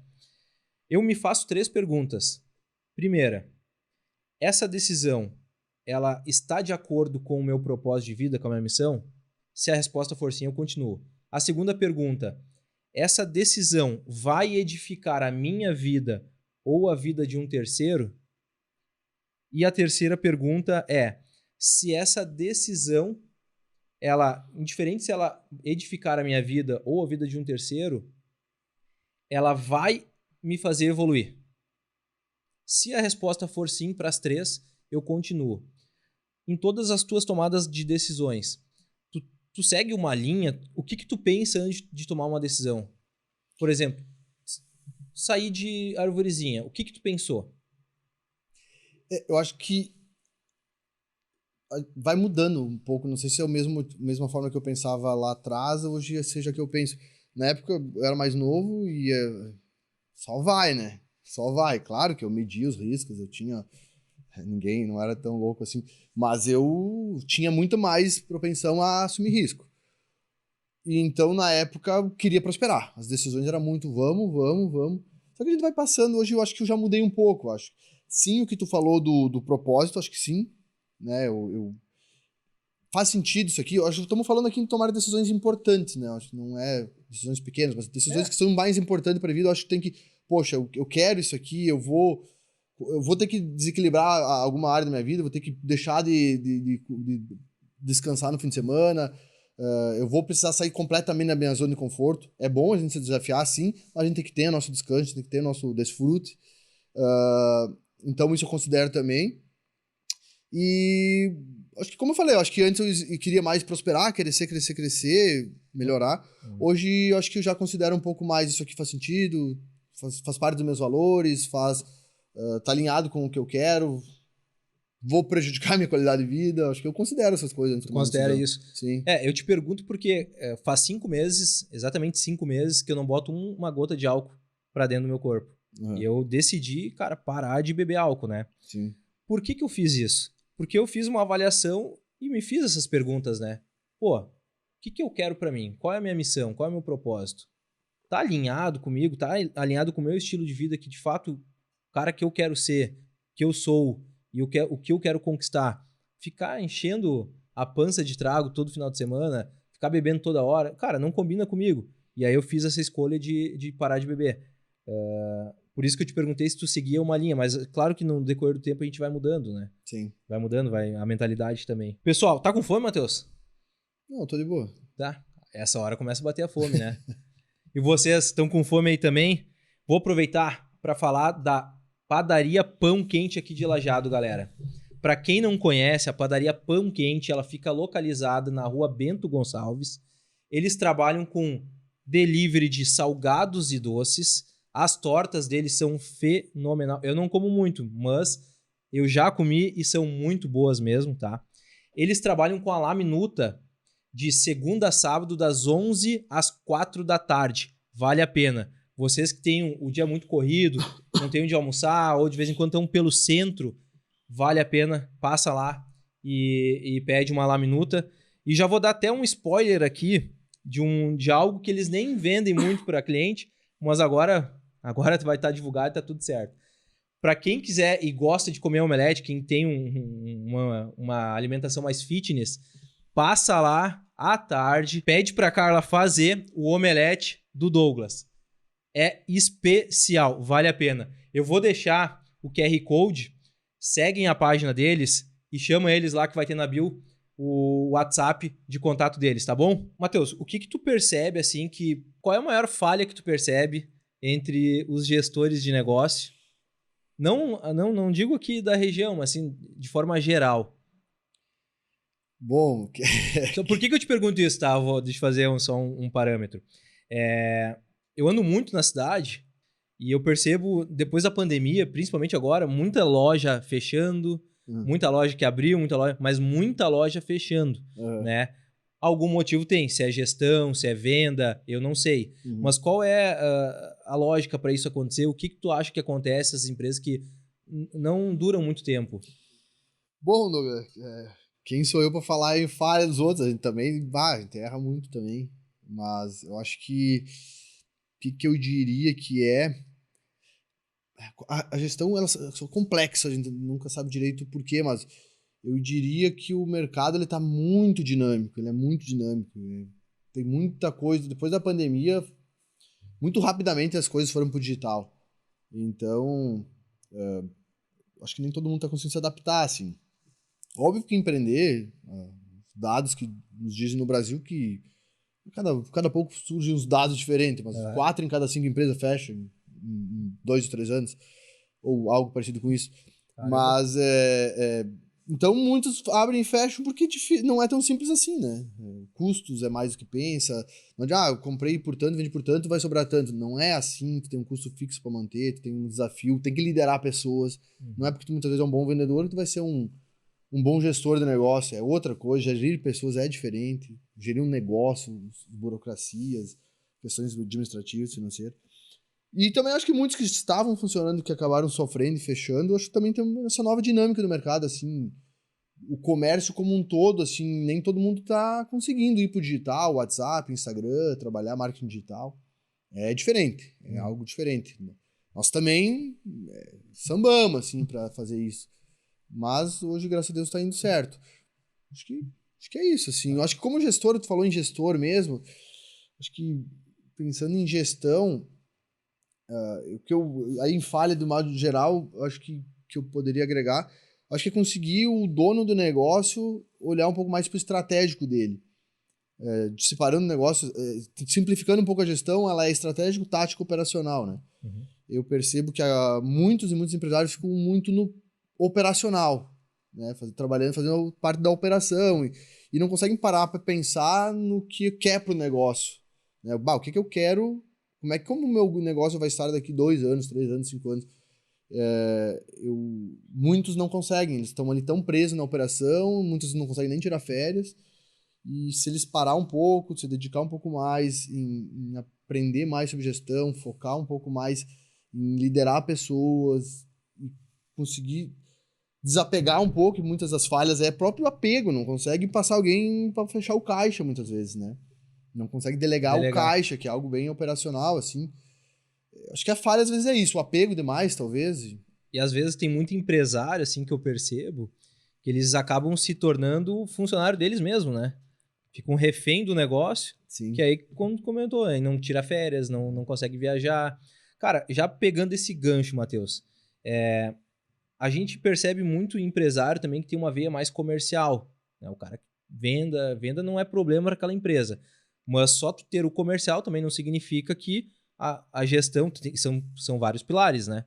Eu me faço 3 perguntas. Primeira, essa decisão, ela está de acordo com o meu propósito de vida, com a minha missão? Se a resposta for sim, eu continuo. A segunda pergunta, essa decisão vai edificar a minha vida ou a vida de um terceiro? E a terceira pergunta é, se essa decisão, ela, indiferente se ela edificar a minha vida ou a vida de um terceiro, ela vai me fazer evoluir. Se a resposta for sim para as 3, eu continuo. Em todas as tuas tomadas de decisões, tu segue uma linha? O que tu pensa antes de tomar uma decisão? Por exemplo, sair de Arvorezinha, o que tu pensou? Eu acho que vai mudando um pouco, não sei se é a mesma forma que eu pensava lá atrás, hoje seja que eu penso. Na época eu era mais novo e só vai, né? Só vai. Claro que eu media os riscos, eu tinha... Ninguém, não era tão louco assim. Mas eu tinha muito mais propensão a assumir risco. E então, na época, eu queria prosperar. As decisões eram muito vamos, vamos, vamos. Só que a gente vai passando. Hoje eu acho que eu já mudei um pouco, eu acho. Sim, o que tu falou do propósito, acho que sim. Né? Faz sentido isso aqui. Eu acho que estamos falando aqui em tomar decisões importantes, né? Eu acho que não é decisões pequenas, mas decisões que são mais importantes para a vida. Eu acho que tem que... Poxa, eu quero isso aqui, eu vou ter que desequilibrar alguma área da minha vida, vou ter que deixar de descansar no fim de semana, eu vou precisar sair completamente da minha zona de conforto. É bom a gente se desafiar, sim, mas a gente tem que ter nosso descanso, tem que ter nosso desfrute. Então isso eu considero também. E acho que, como eu falei, eu acho que antes eu queria mais prosperar, crescer, melhorar. Hoje eu acho que eu já considero um pouco mais isso aqui faz sentido, faz parte dos meus valores, tá alinhado com o que eu quero, vou prejudicar minha qualidade de vida. Acho que eu considero essas coisas antes de tomar uma Considera decisão. isso? Sim. Eu te pergunto porque faz 5 meses, exatamente 5 meses, que eu não boto uma gota de álcool pra dentro do meu corpo. Uhum. E eu decidi, cara, parar de beber álcool, né? Sim. Por que eu fiz isso? Porque eu fiz uma avaliação e me fiz essas perguntas, né? Pô, o que eu quero pra mim? Qual é a minha missão? Qual é o meu propósito? Tá alinhado comigo? Tá alinhado com o meu estilo de vida que, de fato, o cara que eu quero ser, que eu sou e o que eu quero conquistar? Ficar enchendo a pança de trago todo final de semana, ficar bebendo toda hora, cara, não combina comigo. E aí eu fiz essa escolha de parar de beber. Por isso que eu te perguntei se tu seguia uma linha, mas claro que no decorrer do tempo a gente vai mudando, né? Sim. Vai mudando, a mentalidade também. Pessoal, tá com fome, Matheus? Não, tô de boa. Tá. Essa hora começa a bater a fome, né? E vocês estão com fome aí também? Vou aproveitar para falar da padaria Pão Quente aqui de Lajeado, galera. Para quem não conhece, a padaria Pão Quente, ela fica localizada na rua Bento Gonçalves. Eles trabalham com delivery de salgados e doces. As tortas deles são fenomenal. Eu não como muito, mas eu já comi e são muito boas mesmo, tá? Eles trabalham com a La Minuta de segunda a sábado, das 11 às 4 da tarde. Vale a pena. Vocês que têm o dia muito corrido, não têm onde almoçar, ou de vez em quando estão pelo centro, vale a pena, passa lá e pede uma La Minuta. E já vou dar até um spoiler aqui de algo que eles nem vendem muito para cliente, mas agora vai estar divulgado e tá tudo certo. Para quem quiser e gosta de comer omelete, quem tem uma alimentação mais fitness, passa lá à tarde, pede para Carla fazer o omelete do Douglas. É especial, vale a pena. Eu vou deixar o QR Code, seguem a página deles e chama eles lá que vai ter na bio o WhatsApp de contato deles, tá bom? Matheus, o que tu percebe, assim, qual é a maior falha que tu percebe entre os gestores de negócio? Não digo aqui da região, mas assim, de forma geral. Bom... Então, por que eu te pergunto isso, tá? Deixa eu fazer só um parâmetro. Eu ando muito na cidade e eu percebo, depois da pandemia, principalmente agora, muita loja fechando, muita loja que abriu, mas muita loja fechando, né? Algum motivo tem, se é gestão, se é venda, eu não sei. Mas qual é a lógica para isso acontecer? O que tu acha que acontece nessas empresas que não duram muito tempo? Bom, Douglas, quem sou eu para falar em falha dos outros? A gente também enterra muito também. Mas eu acho que eu diria que a gestão, ela é complexa, a gente nunca sabe direito o porquê, mas eu diria que o mercado ele tá muito dinâmico, ele é muito dinâmico. Tem muita coisa. Depois da pandemia, muito rapidamente as coisas foram pro digital. Então, acho que nem todo mundo tá conseguindo se adaptar, assim. Óbvio que empreender, dados que nos dizem no Brasil que cada pouco surgem uns dados diferentes, mas 4 em cada 5 empresas fecham em 2 ou 3 anos, ou algo parecido com isso. Caramba. Mas, então, muitos abrem e fecham porque não é tão simples assim, né? Custos é mais do que pensa. Não é eu comprei por tanto, vendi por tanto, vai sobrar tanto. Não é assim, tu tem um custo fixo para manter, tu tem um desafio, tem que liderar pessoas. Não é porque tu muitas vezes é um bom vendedor que tu vai ser um bom gestor de negócio. É outra coisa, gerir pessoas é diferente. Gerir um negócio, burocracias, questões administrativas, financeiras. E também acho que muitos que estavam funcionando, que acabaram sofrendo e fechando, acho que também tem essa nova dinâmica do mercado, assim, o comércio como um todo, assim, nem todo mundo tá conseguindo ir pro digital, WhatsApp, Instagram, trabalhar marketing digital. É diferente, é algo diferente. Nós também sambamos, assim, para fazer isso. Mas hoje, graças a Deus, tá indo certo. Acho que é isso, assim. Eu acho que como gestor, tu falou em gestor mesmo, acho que pensando em gestão, aí em falha do modo geral, acho que eu poderia agregar, acho que é conseguir o dono do negócio olhar um pouco mais para o estratégico dele. Separando o negócio, simplificando um pouco a gestão, ela é estratégico, tático, operacional, né? Eu percebo que muitos e muitos empresários ficam muito no operacional, né? Fazendo parte da operação e não conseguem parar para pensar no que quer pro negócio, né? O que eu quero, como o meu negócio vai estar daqui 2 anos, 3 anos, 5 anos. Muitos não conseguem, eles estão ali tão presos na operação, muitos não conseguem nem tirar férias, e se eles parar um pouco, se dedicar um pouco mais em aprender mais sobre gestão, focar um pouco mais em liderar pessoas e conseguir desapegar um pouco, e muitas das falhas é próprio apego, não consegue passar alguém para fechar o caixa muitas vezes, né? Não consegue delegar o caixa, que é algo bem operacional, assim. Acho que a falha às vezes é isso, o apego demais, talvez. E às vezes tem muito empresário, assim, que eu percebo, que eles acabam se tornando funcionário deles mesmos, né? Ficam refém do negócio, Sim. Que aí, como tu comentou, aí não tira férias, não consegue viajar. Cara, já pegando esse gancho, Matheus, a gente percebe muito empresário também que tem uma veia mais comercial, né? O cara, venda não é problema para aquela empresa, mas só tu ter o comercial também não significa que a gestão, são vários pilares, né?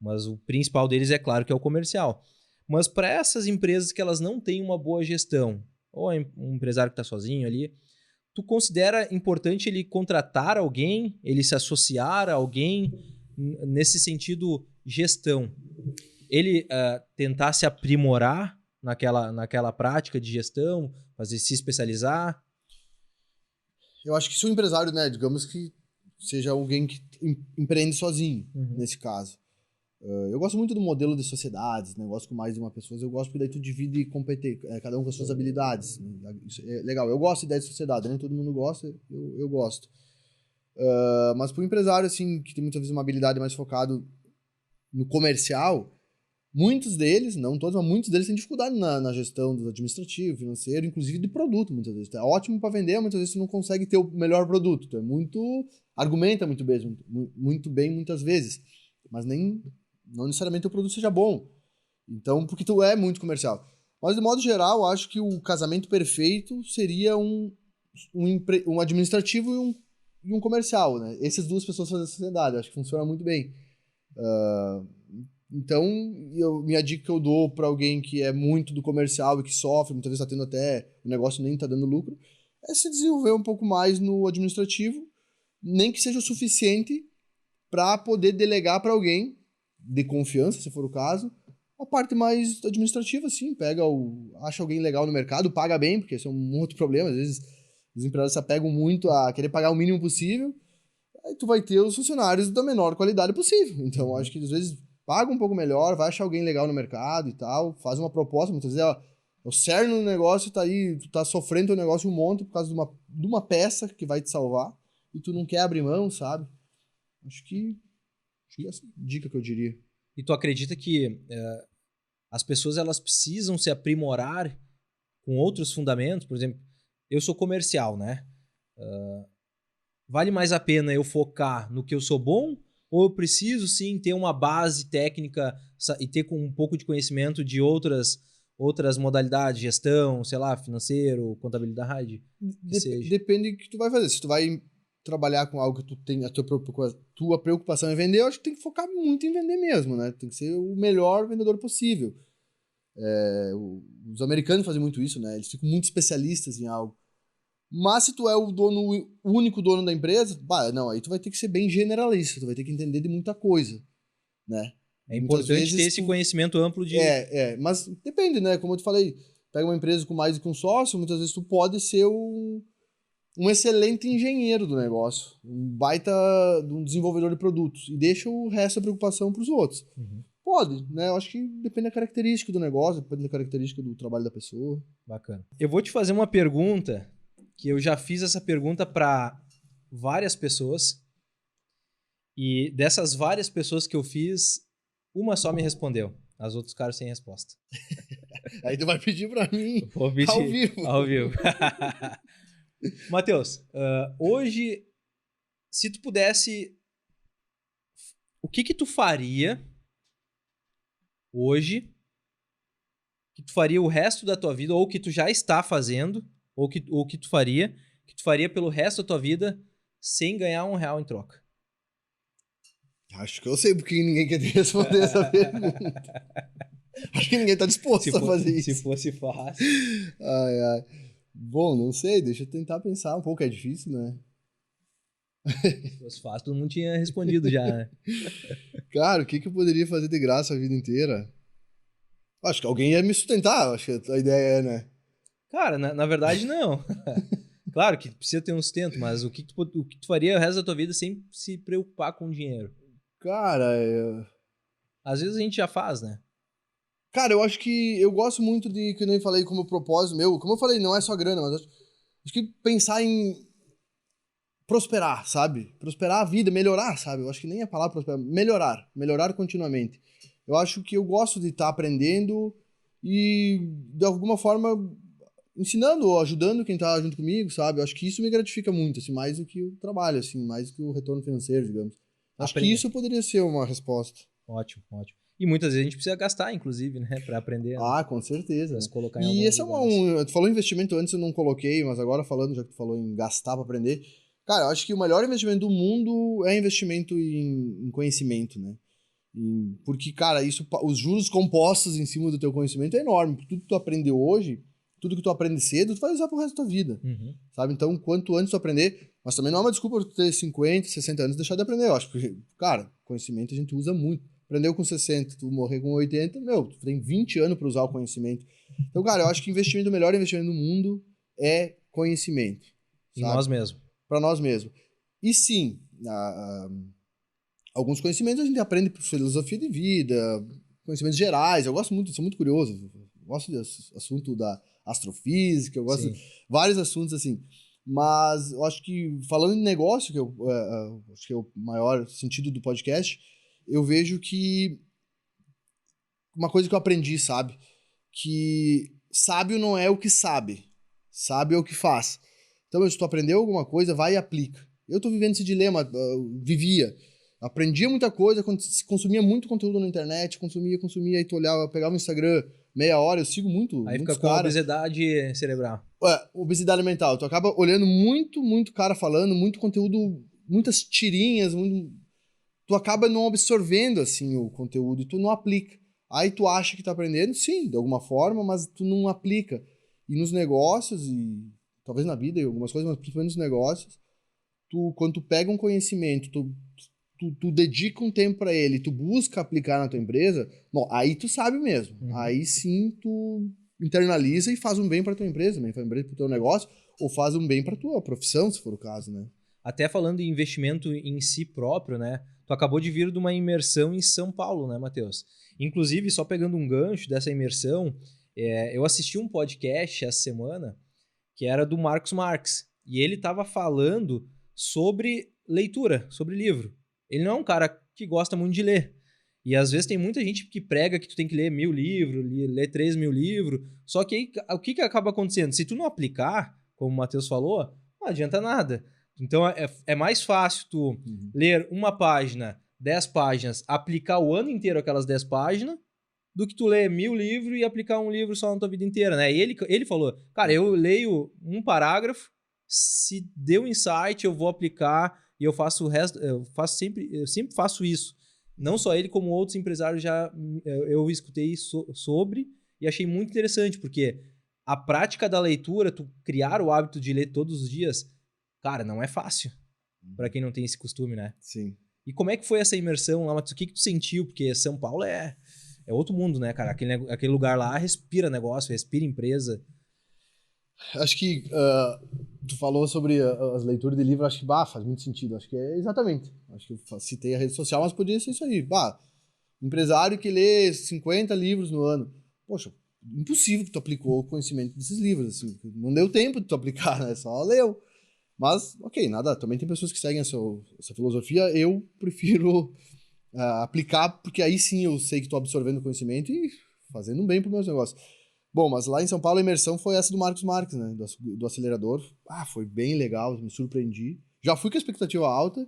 Mas o principal deles é claro que é o comercial. Mas para essas empresas que elas não têm uma boa gestão, ou um empresário que está sozinho ali, tu considera importante ele contratar alguém, ele se associar a alguém nesse sentido gestão? Ele tentar se aprimorar naquela prática de gestão, fazer se especializar? Eu acho que se o empresário, né, digamos que seja alguém que empreende sozinho, nesse caso. Eu gosto muito do modelo de sociedades, negócio com mais de uma pessoa. Eu gosto porque daí tu divide cada um com as suas habilidades. Né? Isso é legal. Eu gosto de ideia de sociedade, nem todo mundo gosta, eu gosto. Mas para o empresário, assim, que tem muitas vezes uma habilidade mais focado no comercial, muitos deles, não todos, mas muitos deles têm dificuldade na gestão do administrativo, financeiro, inclusive de produto, muitas vezes. É ótimo para vender, muitas vezes tu não consegue ter o melhor produto. Tu argumenta muito bem muitas vezes, mas não necessariamente o produto seja bom. Então, porque tu é muito comercial. Mas, de modo geral, eu acho que o casamento perfeito seria um administrativo e um comercial, né? Essas duas pessoas fazem a sociedade. Eu acho que funciona muito bem. Então, minha dica que eu dou para alguém que é muito do comercial e que sofre, muitas vezes está tendo até o negócio nem está dando lucro, é se desenvolver um pouco mais no administrativo, nem que seja o suficiente para poder delegar para alguém de confiança, se for o caso, a parte mais administrativa, sim, acha alguém legal no mercado, paga bem, porque esse é um outro problema, às vezes os empresários se apegam muito a querer pagar o mínimo possível, aí tu vai ter os funcionários da menor qualidade possível, então acho que às vezes paga um pouco melhor, vai achar alguém legal no mercado e tal, faz uma proposta, muitas vezes o cerne do negócio tá aí, tu tá sofrendo teu negócio um monte por causa de uma peça que vai te salvar, e tu não quer abrir mão, sabe? Acho que essa é a dica que eu diria. E tu acredita que as pessoas elas precisam se aprimorar com outros fundamentos? Por exemplo, eu sou comercial, né? Vale mais a pena eu focar no que eu sou bom ou eu preciso sim ter uma base técnica e ter com um pouco de conhecimento de outras modalidades, gestão, sei lá, financeiro, contabilidade? Depende do que tu vai fazer. Se tu vai trabalhar com algo que tu tem a tua preocupação em vender, eu acho que tem que focar muito em vender mesmo, né? Tem que ser o melhor vendedor possível. Os americanos fazem muito isso, né? Eles ficam muito especialistas em algo. Mas se tu é o único dono da empresa, aí tu vai ter que ser bem generalista, tu vai ter que entender de muita coisa, né? É importante ter esse conhecimento amplo de... Mas depende, né? Como eu te falei, pega uma empresa com mais do que um sócio, muitas vezes tu pode ser um excelente engenheiro do negócio, um baita de um desenvolvedor de produtos, e deixa o resto da preocupação para os outros. Pode, né? Eu acho que depende da característica do negócio, depende da característica do trabalho da pessoa. Bacana. Eu vou te fazer uma pergunta, que eu já fiz essa pergunta para várias pessoas, e dessas várias pessoas que eu fiz, uma só me respondeu. As outras ficaram sem resposta. Aí tu vai pedir para mim vou pedir ao vivo. Ao vivo. Matheus, hoje, se tu pudesse, o que tu faria hoje, que tu faria o resto da tua vida, ou que tu já está fazendo, ou que tu faria pelo resto da tua vida sem ganhar R$1 em troca? Acho que eu sei porque ninguém quer responder essa pergunta. Acho que ninguém tá disposto a fazer isso. Se fosse fácil. Ai. Bom, não sei, deixa eu tentar pensar um pouco, é difícil, né? Se fosse fácil, todo mundo tinha respondido já, né? Cara, o que eu poderia fazer de graça a vida inteira? Acho que alguém ia me sustentar, acho que a ideia é, né? Cara, na verdade, não. Claro que precisa ter um sustento, mas o que tu faria o resto da tua vida sem se preocupar com dinheiro? Cara, às vezes a gente já faz, né? Cara, eu acho que eu gosto muito de, que eu nem falei como propósito meu, como eu falei, não é só grana, mas acho que pensar em prosperar, sabe? Prosperar a vida, melhorar, sabe? Eu acho que nem a palavra prosperar, melhorar continuamente. Eu acho que eu gosto de estar aprendendo e, de alguma forma, ensinando ou ajudando quem tá junto comigo, sabe? Eu acho que isso me gratifica muito, assim, mais do que o trabalho, assim, mais do que o retorno financeiro, digamos. Acho que isso poderia ser uma resposta. Ótimo. E muitas vezes a gente precisa gastar, inclusive, né? Pra aprender. Com certeza. Pra se colocar em e esse lugares. Tu falou investimento antes, eu não coloquei, mas agora falando, já que tu falou em gastar pra aprender. Cara, eu acho que o melhor investimento do mundo é investimento em conhecimento, né? Porque, cara, os juros compostos em cima do teu conhecimento é enorme. Tudo que tu aprendeu hoje, tudo que tu aprende cedo, tu vai usar pro resto da tua vida. Sabe? Então, quanto antes tu aprender... Mas também não é uma desculpa tu ter 50, 60 anos e deixar de aprender. Eu acho que, cara, conhecimento a gente usa muito. Aprendeu com 60, tu morrer com 80, tu tem 20 anos para usar o conhecimento. Então, cara, eu acho que o melhor investimento no mundo é conhecimento. Em nós mesmos. Para nós mesmos. E sim, alguns conhecimentos a gente aprende por filosofia de vida, conhecimentos gerais. Eu gosto muito, sou muito curioso. Eu gosto de assunto da astrofísica, eu gosto de vários assuntos assim. Mas eu acho que, falando em negócio, que acho que é o maior sentido do podcast, eu vejo que uma coisa que eu aprendi, sabe? Que sábio não é o que sabe, sábio é o que faz. Então, se tu aprendeu alguma coisa, vai e aplica. Eu tô vivendo esse dilema, aprendia muita coisa, consumia muito conteúdo na internet, consumia, aí tu olhava, pegava o Instagram, meia hora, eu sigo muito. Aí fica com obesidade cerebral. Obesidade mental. Tu acaba olhando muito cara falando, muito conteúdo, muitas tirinhas, tu acaba não absorvendo, assim, o conteúdo e tu não aplica. Aí tu acha que tá aprendendo, sim, de alguma forma, mas tu não aplica. E nos negócios, e talvez na vida e algumas coisas, mas principalmente nos negócios, quando tu pega um conhecimento, tu dedica um tempo para ele, tu busca aplicar na tua empresa, bom, aí tu sabe mesmo. Aí sim tu internaliza e faz um bem para tua empresa, faz um bem para o teu negócio, ou faz um bem para tua profissão, se for o caso, né? Até falando em investimento em si próprio, né? Tu acabou de vir de uma imersão em São Paulo, né, Matheus? Inclusive, só pegando um gancho dessa imersão, eu assisti um podcast essa semana que era do Marcos Marques, e ele estava falando sobre leitura, sobre livro. Ele não é um cara que gosta muito de ler. E às vezes tem muita gente que prega que tu tem que ler 1000 livros, ler 3.000 livros. Só que aí, o que acaba acontecendo? Se tu não aplicar, como o Matheus falou, não adianta nada. Então é mais fácil tu ler uma página, 10 páginas, aplicar o ano inteiro aquelas 10 páginas, do que tu ler 1000 livros e aplicar um livro só na tua vida inteira, né? E ele falou, cara, eu leio um parágrafo, se deu insight, eu vou aplicar e eu faço o resto, eu sempre faço isso. Não só ele, como outros empresários eu escutei sobre e achei muito interessante, porque a prática da leitura, tu criar o hábito de ler todos os dias, cara, não é fácil para quem não tem esse costume, né? Sim. E como é que foi essa imersão lá, Matheus? O que tu sentiu? Porque São Paulo é outro mundo, né, cara? Aquele lugar lá respira negócio, respira empresa. Acho que tu falou sobre as leituras de livro, acho que faz muito sentido. Acho que é exatamente. Acho que eu citei a rede social, mas poderia ser isso aí. Empresário que lê 50 livros no ano. Poxa, impossível que tu aplicou o conhecimento desses livros, assim. Não deu tempo de tu aplicar, né? Só leu. Mas, ok, nada. Também tem pessoas que seguem essa filosofia. Eu prefiro aplicar, porque aí sim eu sei que tô absorvendo conhecimento e fazendo um bem pro meus negócios. Bom, mas lá em São Paulo a imersão foi essa do Marcos Marques, né? Do acelerador. Foi bem legal, me surpreendi. Já fui com a expectativa alta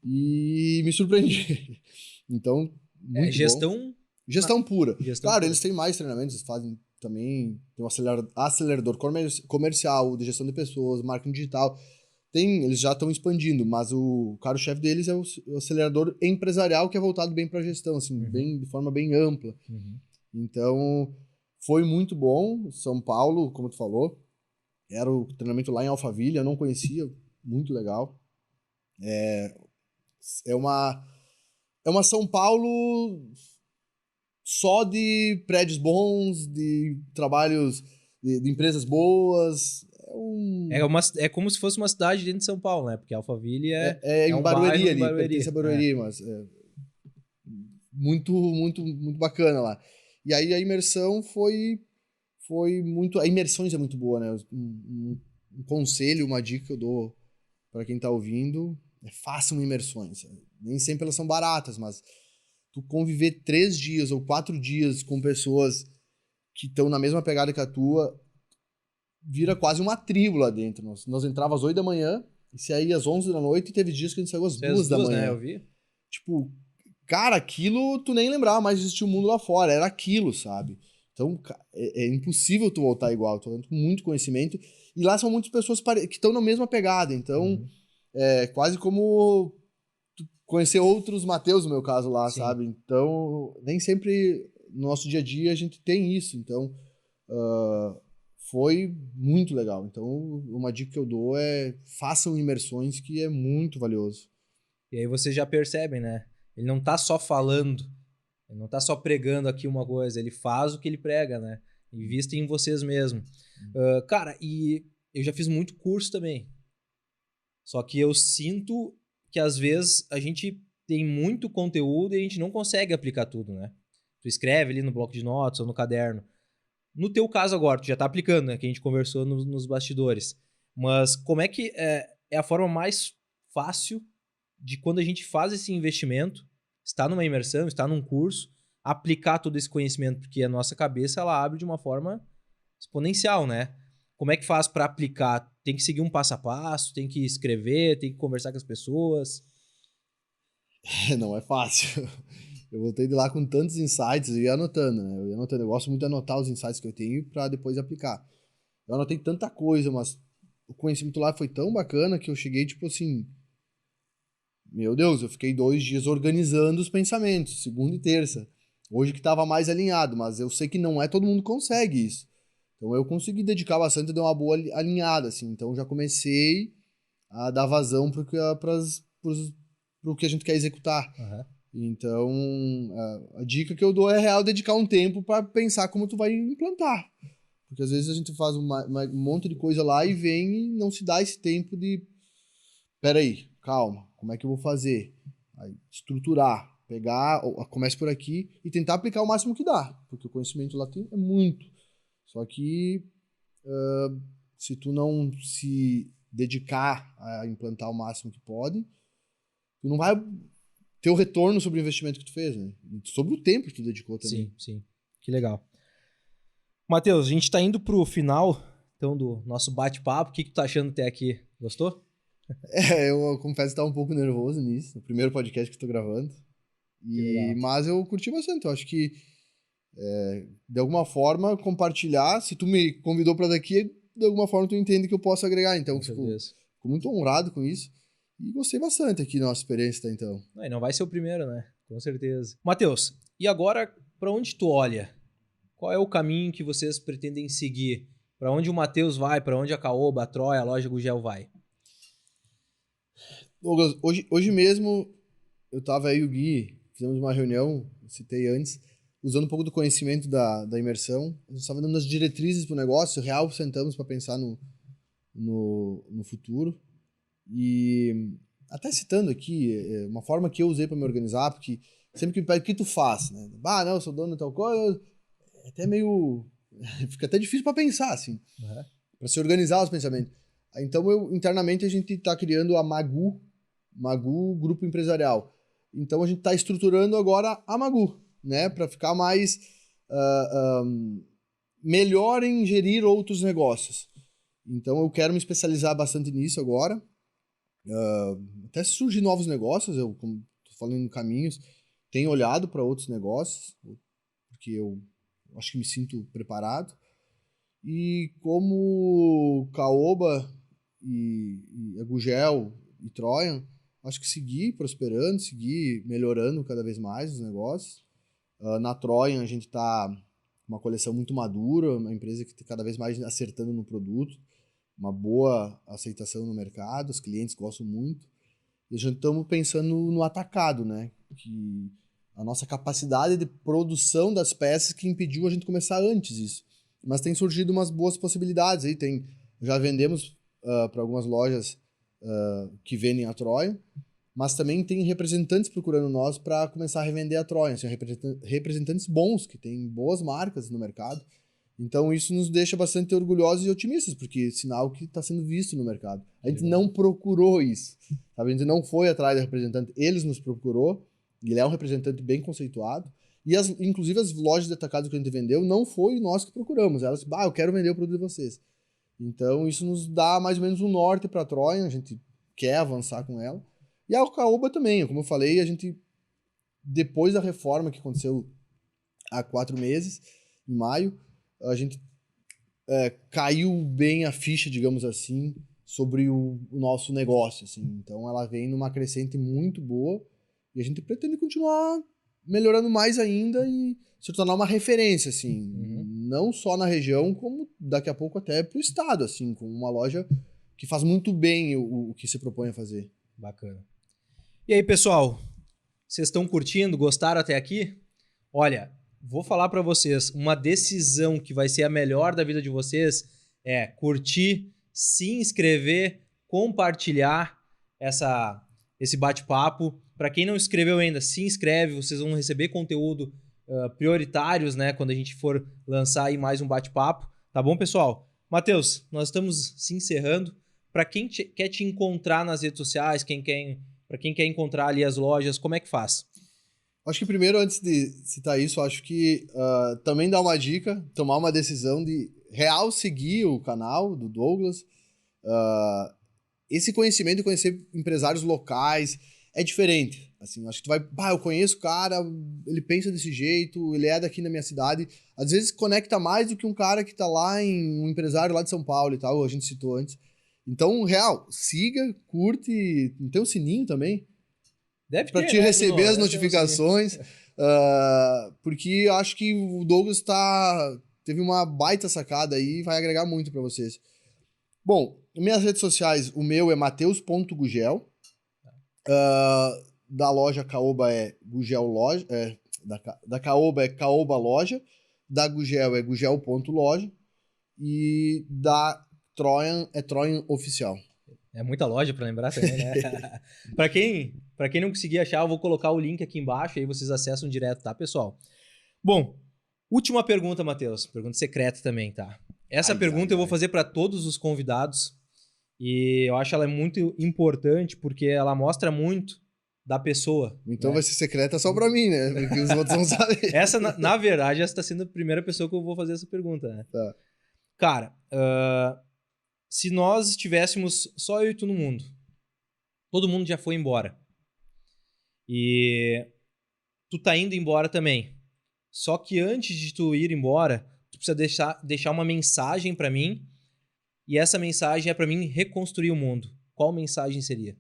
e me surpreendi. Então, muito gestão... bom. Gestão pura. Gestão claro, pura. Eles têm mais treinamentos, eles fazem também, tem um acelerador comercial, de gestão de pessoas, marketing digital. Eles já estão expandindo, mas o carro-chefe deles é o acelerador empresarial, que é voltado bem para a gestão, assim, de forma bem ampla. Então, foi muito bom. São Paulo, como tu falou, era o treinamento lá em Alphaville, eu não conhecia, muito legal. É uma São Paulo só de prédios bons, de trabalhos, de empresas boas. É como se fosse uma cidade dentro de São Paulo, né? Porque Alphaville é em um Barueri bairro ali, Barueri. Pertence a Barueri, mas muito, muito, muito bacana lá. E aí a imersão foi muito... A imersões é muito boa, né? Um conselho, uma dica que eu dou para quem tá ouvindo, façam imersões. Nem sempre elas são baratas, mas tu conviver 3 dias ou 4 dias com pessoas que estão na mesma pegada que a tua, vira quase uma tribo lá dentro. Nós entrava às 8 da manhã e saía às 11 da noite, e teve dias que a gente saiu às 2 da manhã. Né? Eu vi. Tipo, cara, aquilo tu nem lembrava mais de existir o mundo lá fora, era aquilo, sabe? Então, é impossível tu voltar igual, tu com muito conhecimento, e lá são muitas pessoas que estão na mesma pegada, então é quase como conhecer outros Mateus, no meu caso lá, Sim. sabe? Então, nem sempre no nosso dia a dia a gente tem isso. Então, foi muito legal. Então, uma dica que eu dou é façam imersões, que é muito valioso. E aí vocês já percebem, né? Ele não tá só falando, ele não tá só pregando aqui uma coisa, ele faz o que ele prega, né? Invista em vocês mesmo. Cara, e eu já fiz muito curso também. Só que eu sinto que às vezes a gente tem muito conteúdo e a gente não consegue aplicar tudo, né? Tu escreve ali no bloco de notas ou no caderno. No teu caso agora, tu já tá aplicando, né? Que a gente conversou nos bastidores. Mas como é que é a forma mais fácil de quando a gente faz esse investimento, está numa imersão, está num curso, aplicar todo esse conhecimento? Porque a nossa cabeça, ela abre de uma forma exponencial, né? Como é que faz para aplicar? Tem que seguir um passo a passo, tem que escrever, tem que conversar com as pessoas. Não é fácil. Eu voltei de lá com tantos insights, eu ia anotando, né? Eu gosto muito de anotar os insights que eu tenho para depois aplicar. Eu anotei tanta coisa, mas o conhecimento lá foi tão bacana que eu cheguei, tipo assim, meu Deus, eu fiquei 2 dias organizando os pensamentos, segunda e terça. Hoje que estava mais alinhado, mas eu sei que não é todo mundo que consegue isso. Então eu consegui dedicar bastante e dar uma boa alinhada, assim. Então já comecei a dar vazão pro que a gente quer executar. Uhum. Então, a dica que eu dou é real dedicar um tempo para pensar como tu vai implantar. Porque às vezes a gente faz um monte de coisa lá e vem e não se dá esse tempo de, peraí, calma, como é que eu vou fazer? Aí, estruturar, pegar, começa por aqui e tentar aplicar o máximo que dá, porque o conhecimento lá é muito. Só que se tu não se dedicar a implantar o máximo que pode, tu não vai ter o retorno sobre o investimento que tu fez, né? E sobre o tempo que tu dedicou também. Sim, sim. Que legal. Matheus, a gente tá indo pro final, então, do nosso bate-papo. O que tu tá achando até aqui? Gostou? Eu confesso que tava um pouco nervoso nisso, no primeiro podcast que eu tô gravando. Que legal. Mas eu curti bastante. Eu acho que, de alguma forma, compartilhar. Se tu me convidou pra daqui, de alguma forma tu entende que eu posso agregar. Então, Com certeza. fico muito honrado com isso. E gostei bastante aqui da nossa experiência, tá, então. Não, e não vai ser o primeiro, né? Com certeza. Matheus, e agora, para onde tu olha? Qual é o caminho que vocês pretendem seguir? Para onde o Matheus vai? Para onde a Caoba, a Troia, a loja Gugel vai? Douglas, hoje mesmo eu tava aí e o Gui, fizemos uma reunião, citei antes, usando um pouco do conhecimento da imersão. A gente estava dando as diretrizes pro negócio, real, sentamos para pensar no futuro. E até citando aqui, uma forma que eu usei para me organizar, porque sempre que me pede o que tu faz, né? Ah, não, eu sou dono de tal coisa, é até meio. Fica até difícil para pensar, assim, Uhum. para se organizar os pensamentos. Então, internamente, a gente está criando a Magu Grupo Empresarial. Então, a gente está estruturando agora a Magu, né? Para ficar mais. Melhor em gerir outros negócios. Então, eu quero me especializar bastante nisso agora. Até se surgir novos negócios, eu, como tô falando em caminhos, tenho olhado para outros negócios, porque eu acho que me sinto preparado. E como Caoba e a Gugel e Trojan, acho que seguir prosperando, seguir melhorando cada vez mais os negócios. Na Trojan a gente está uma coleção muito madura, uma empresa que está cada vez mais acertando no produto, uma boa aceitação no mercado, os clientes gostam muito. E já estamos pensando no atacado, né? Que a nossa capacidade de produção das peças que impediu a gente começar antes isso. Mas tem surgido umas boas possibilidades aí. Já vendemos para algumas lojas que vendem a Troia, mas também tem representantes procurando nós para começar a revender a Troia. São representantes bons, que têm boas marcas no mercado. Então isso nos deixa bastante orgulhosos e otimistas, porque é sinal que está sendo visto no mercado. A gente não procurou isso, sabe? A gente não foi atrás do representante, eles nos procurou, e ele é um representante bem conceituado. E inclusive as lojas de atacado que a gente vendeu, não foi nós que procuramos. Elas, eu quero vender o produto de vocês. Então isso nos dá mais ou menos um norte para a Troia, a gente quer avançar com ela. E a Caoba também, como eu falei, a gente, depois da reforma que aconteceu há 4 meses, em maio, a gente caiu bem a ficha, digamos assim, sobre o nosso negócio, assim. Então ela vem numa crescente muito boa E a gente pretende continuar melhorando mais ainda e se tornar uma referência, assim. Não só na região, como daqui a pouco até pro estado, assim, com uma loja que faz muito bem o que se propõe a fazer. Bacana. E aí, pessoal? Vocês estão curtindo? Gostaram até aqui? Olha, vou falar para vocês, uma decisão que vai ser a melhor da vida de vocês é curtir, se inscrever, compartilhar esse bate-papo. Para quem não inscreveu ainda, se inscreve, vocês vão receber conteúdo prioritários, né, quando a gente for lançar aí mais um bate-papo. Tá bom, pessoal? Matheus, nós estamos se encerrando. Para quem quer te encontrar nas redes sociais, para quem quer encontrar ali as lojas, como é que faz? Acho que primeiro, antes de citar isso, acho que também dá uma dica, tomar uma decisão de real seguir o canal do Douglas. Esse conhecimento de conhecer empresários locais é diferente. Assim, acho que tu vai, eu conheço o cara, ele pensa desse jeito, ele é daqui na minha cidade. Às vezes conecta mais do que um cara que tá lá um empresário lá de São Paulo e tal, a gente citou antes. Então, real, siga, curte, tem um sininho também. Deve ter, para te receber as notificações, porque acho que o Douglas teve uma baita sacada aí e vai agregar muito para vocês. Bom, minhas redes sociais, o meu é mateus.gugel, da loja Caoba é Gugel Loja, da Caoba é Caoba Loja, da Gugel é gugel.loja e da Trojan é Trojan Oficial. É muita loja para lembrar também, né? Para quem não conseguir achar, eu vou colocar o link aqui embaixo, aí vocês acessam direto, tá, pessoal? Bom, última pergunta, Matheus. Pergunta secreta também, tá? Essa pergunta eu vou fazer para todos os convidados e eu acho ela muito importante porque ela mostra muito da pessoa. Então né? vai ser secreta só para mim, né? Porque os outros não sabem. Essa, na verdade, essa está sendo a primeira pessoa que eu vou fazer essa pergunta, né? Tá. Cara, se nós estivéssemos só eu e tu no mundo, todo mundo já foi embora. E tu tá indo embora também. Só que antes de tu ir embora, tu precisa deixar uma mensagem pra mim. E essa mensagem é pra mim reconstruir o mundo. Qual mensagem seria?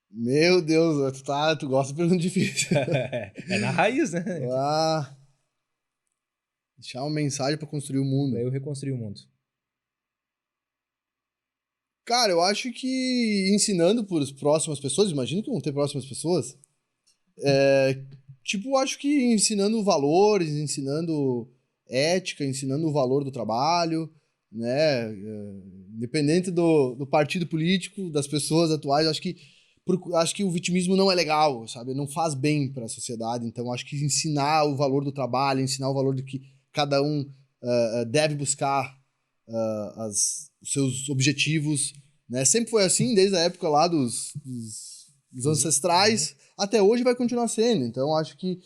Meu Deus, tu gosta de pergunta difícil. É na raiz, né? Deixar uma mensagem pra construir o mundo. Pra eu reconstruir o mundo. Cara, eu acho que ensinando por próximas pessoas, imagino que vão ter próximas pessoas, acho que ensinando valores, ensinando ética, ensinando o valor do trabalho, né? Independente do partido político, das pessoas atuais, acho que o vitimismo não é legal, sabe? Não faz bem para a sociedade. Então, acho que ensinar o valor do trabalho, ensinar o valor de que cada um deve buscar os seus objetivos, né? Sempre foi assim, desde a época lá dos ancestrais, até hoje vai continuar sendo. Então, acho que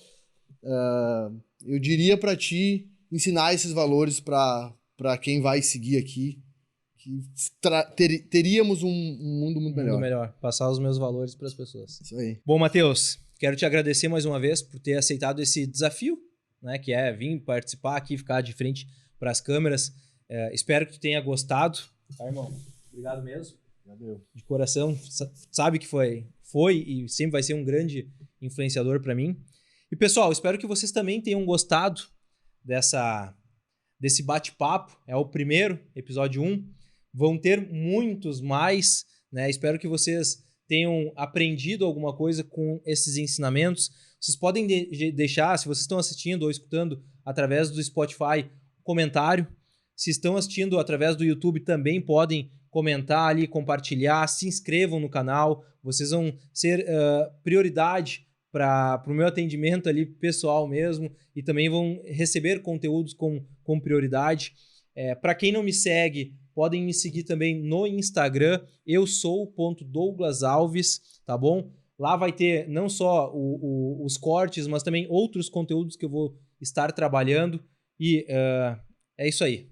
eu diria para ti ensinar esses valores para quem vai seguir aqui, que teríamos um mundo muito melhor. Mundo melhor. Passar os meus valores para as pessoas. Isso aí. Bom, Matheus, quero te agradecer mais uma vez por ter aceitado esse desafio, né, que é vir participar aqui, ficar de frente para as câmeras. Espero que tu tenha gostado. Tá, irmão? Obrigado mesmo. Valeu. De coração. Sabe que foi e sempre vai ser um grande influenciador para mim. E, pessoal, espero que vocês também tenham gostado desse bate-papo. É o primeiro, episódio 1. Vão ter muitos mais, né? Espero que vocês tenham aprendido alguma coisa com esses ensinamentos. Vocês podem deixar, se vocês estão assistindo ou escutando através do Spotify, comentário. Se estão assistindo através do YouTube, também podem comentar ali, compartilhar, se inscrevam no canal. Vocês vão ser prioridade para o meu atendimento ali pessoal mesmo e também vão receber conteúdos com prioridade. Para quem não me segue, podem me seguir também no Instagram, eu sou .Douglas Alves, tá bom? Lá vai ter não só os cortes, mas também outros conteúdos que eu vou estar trabalhando e é isso aí.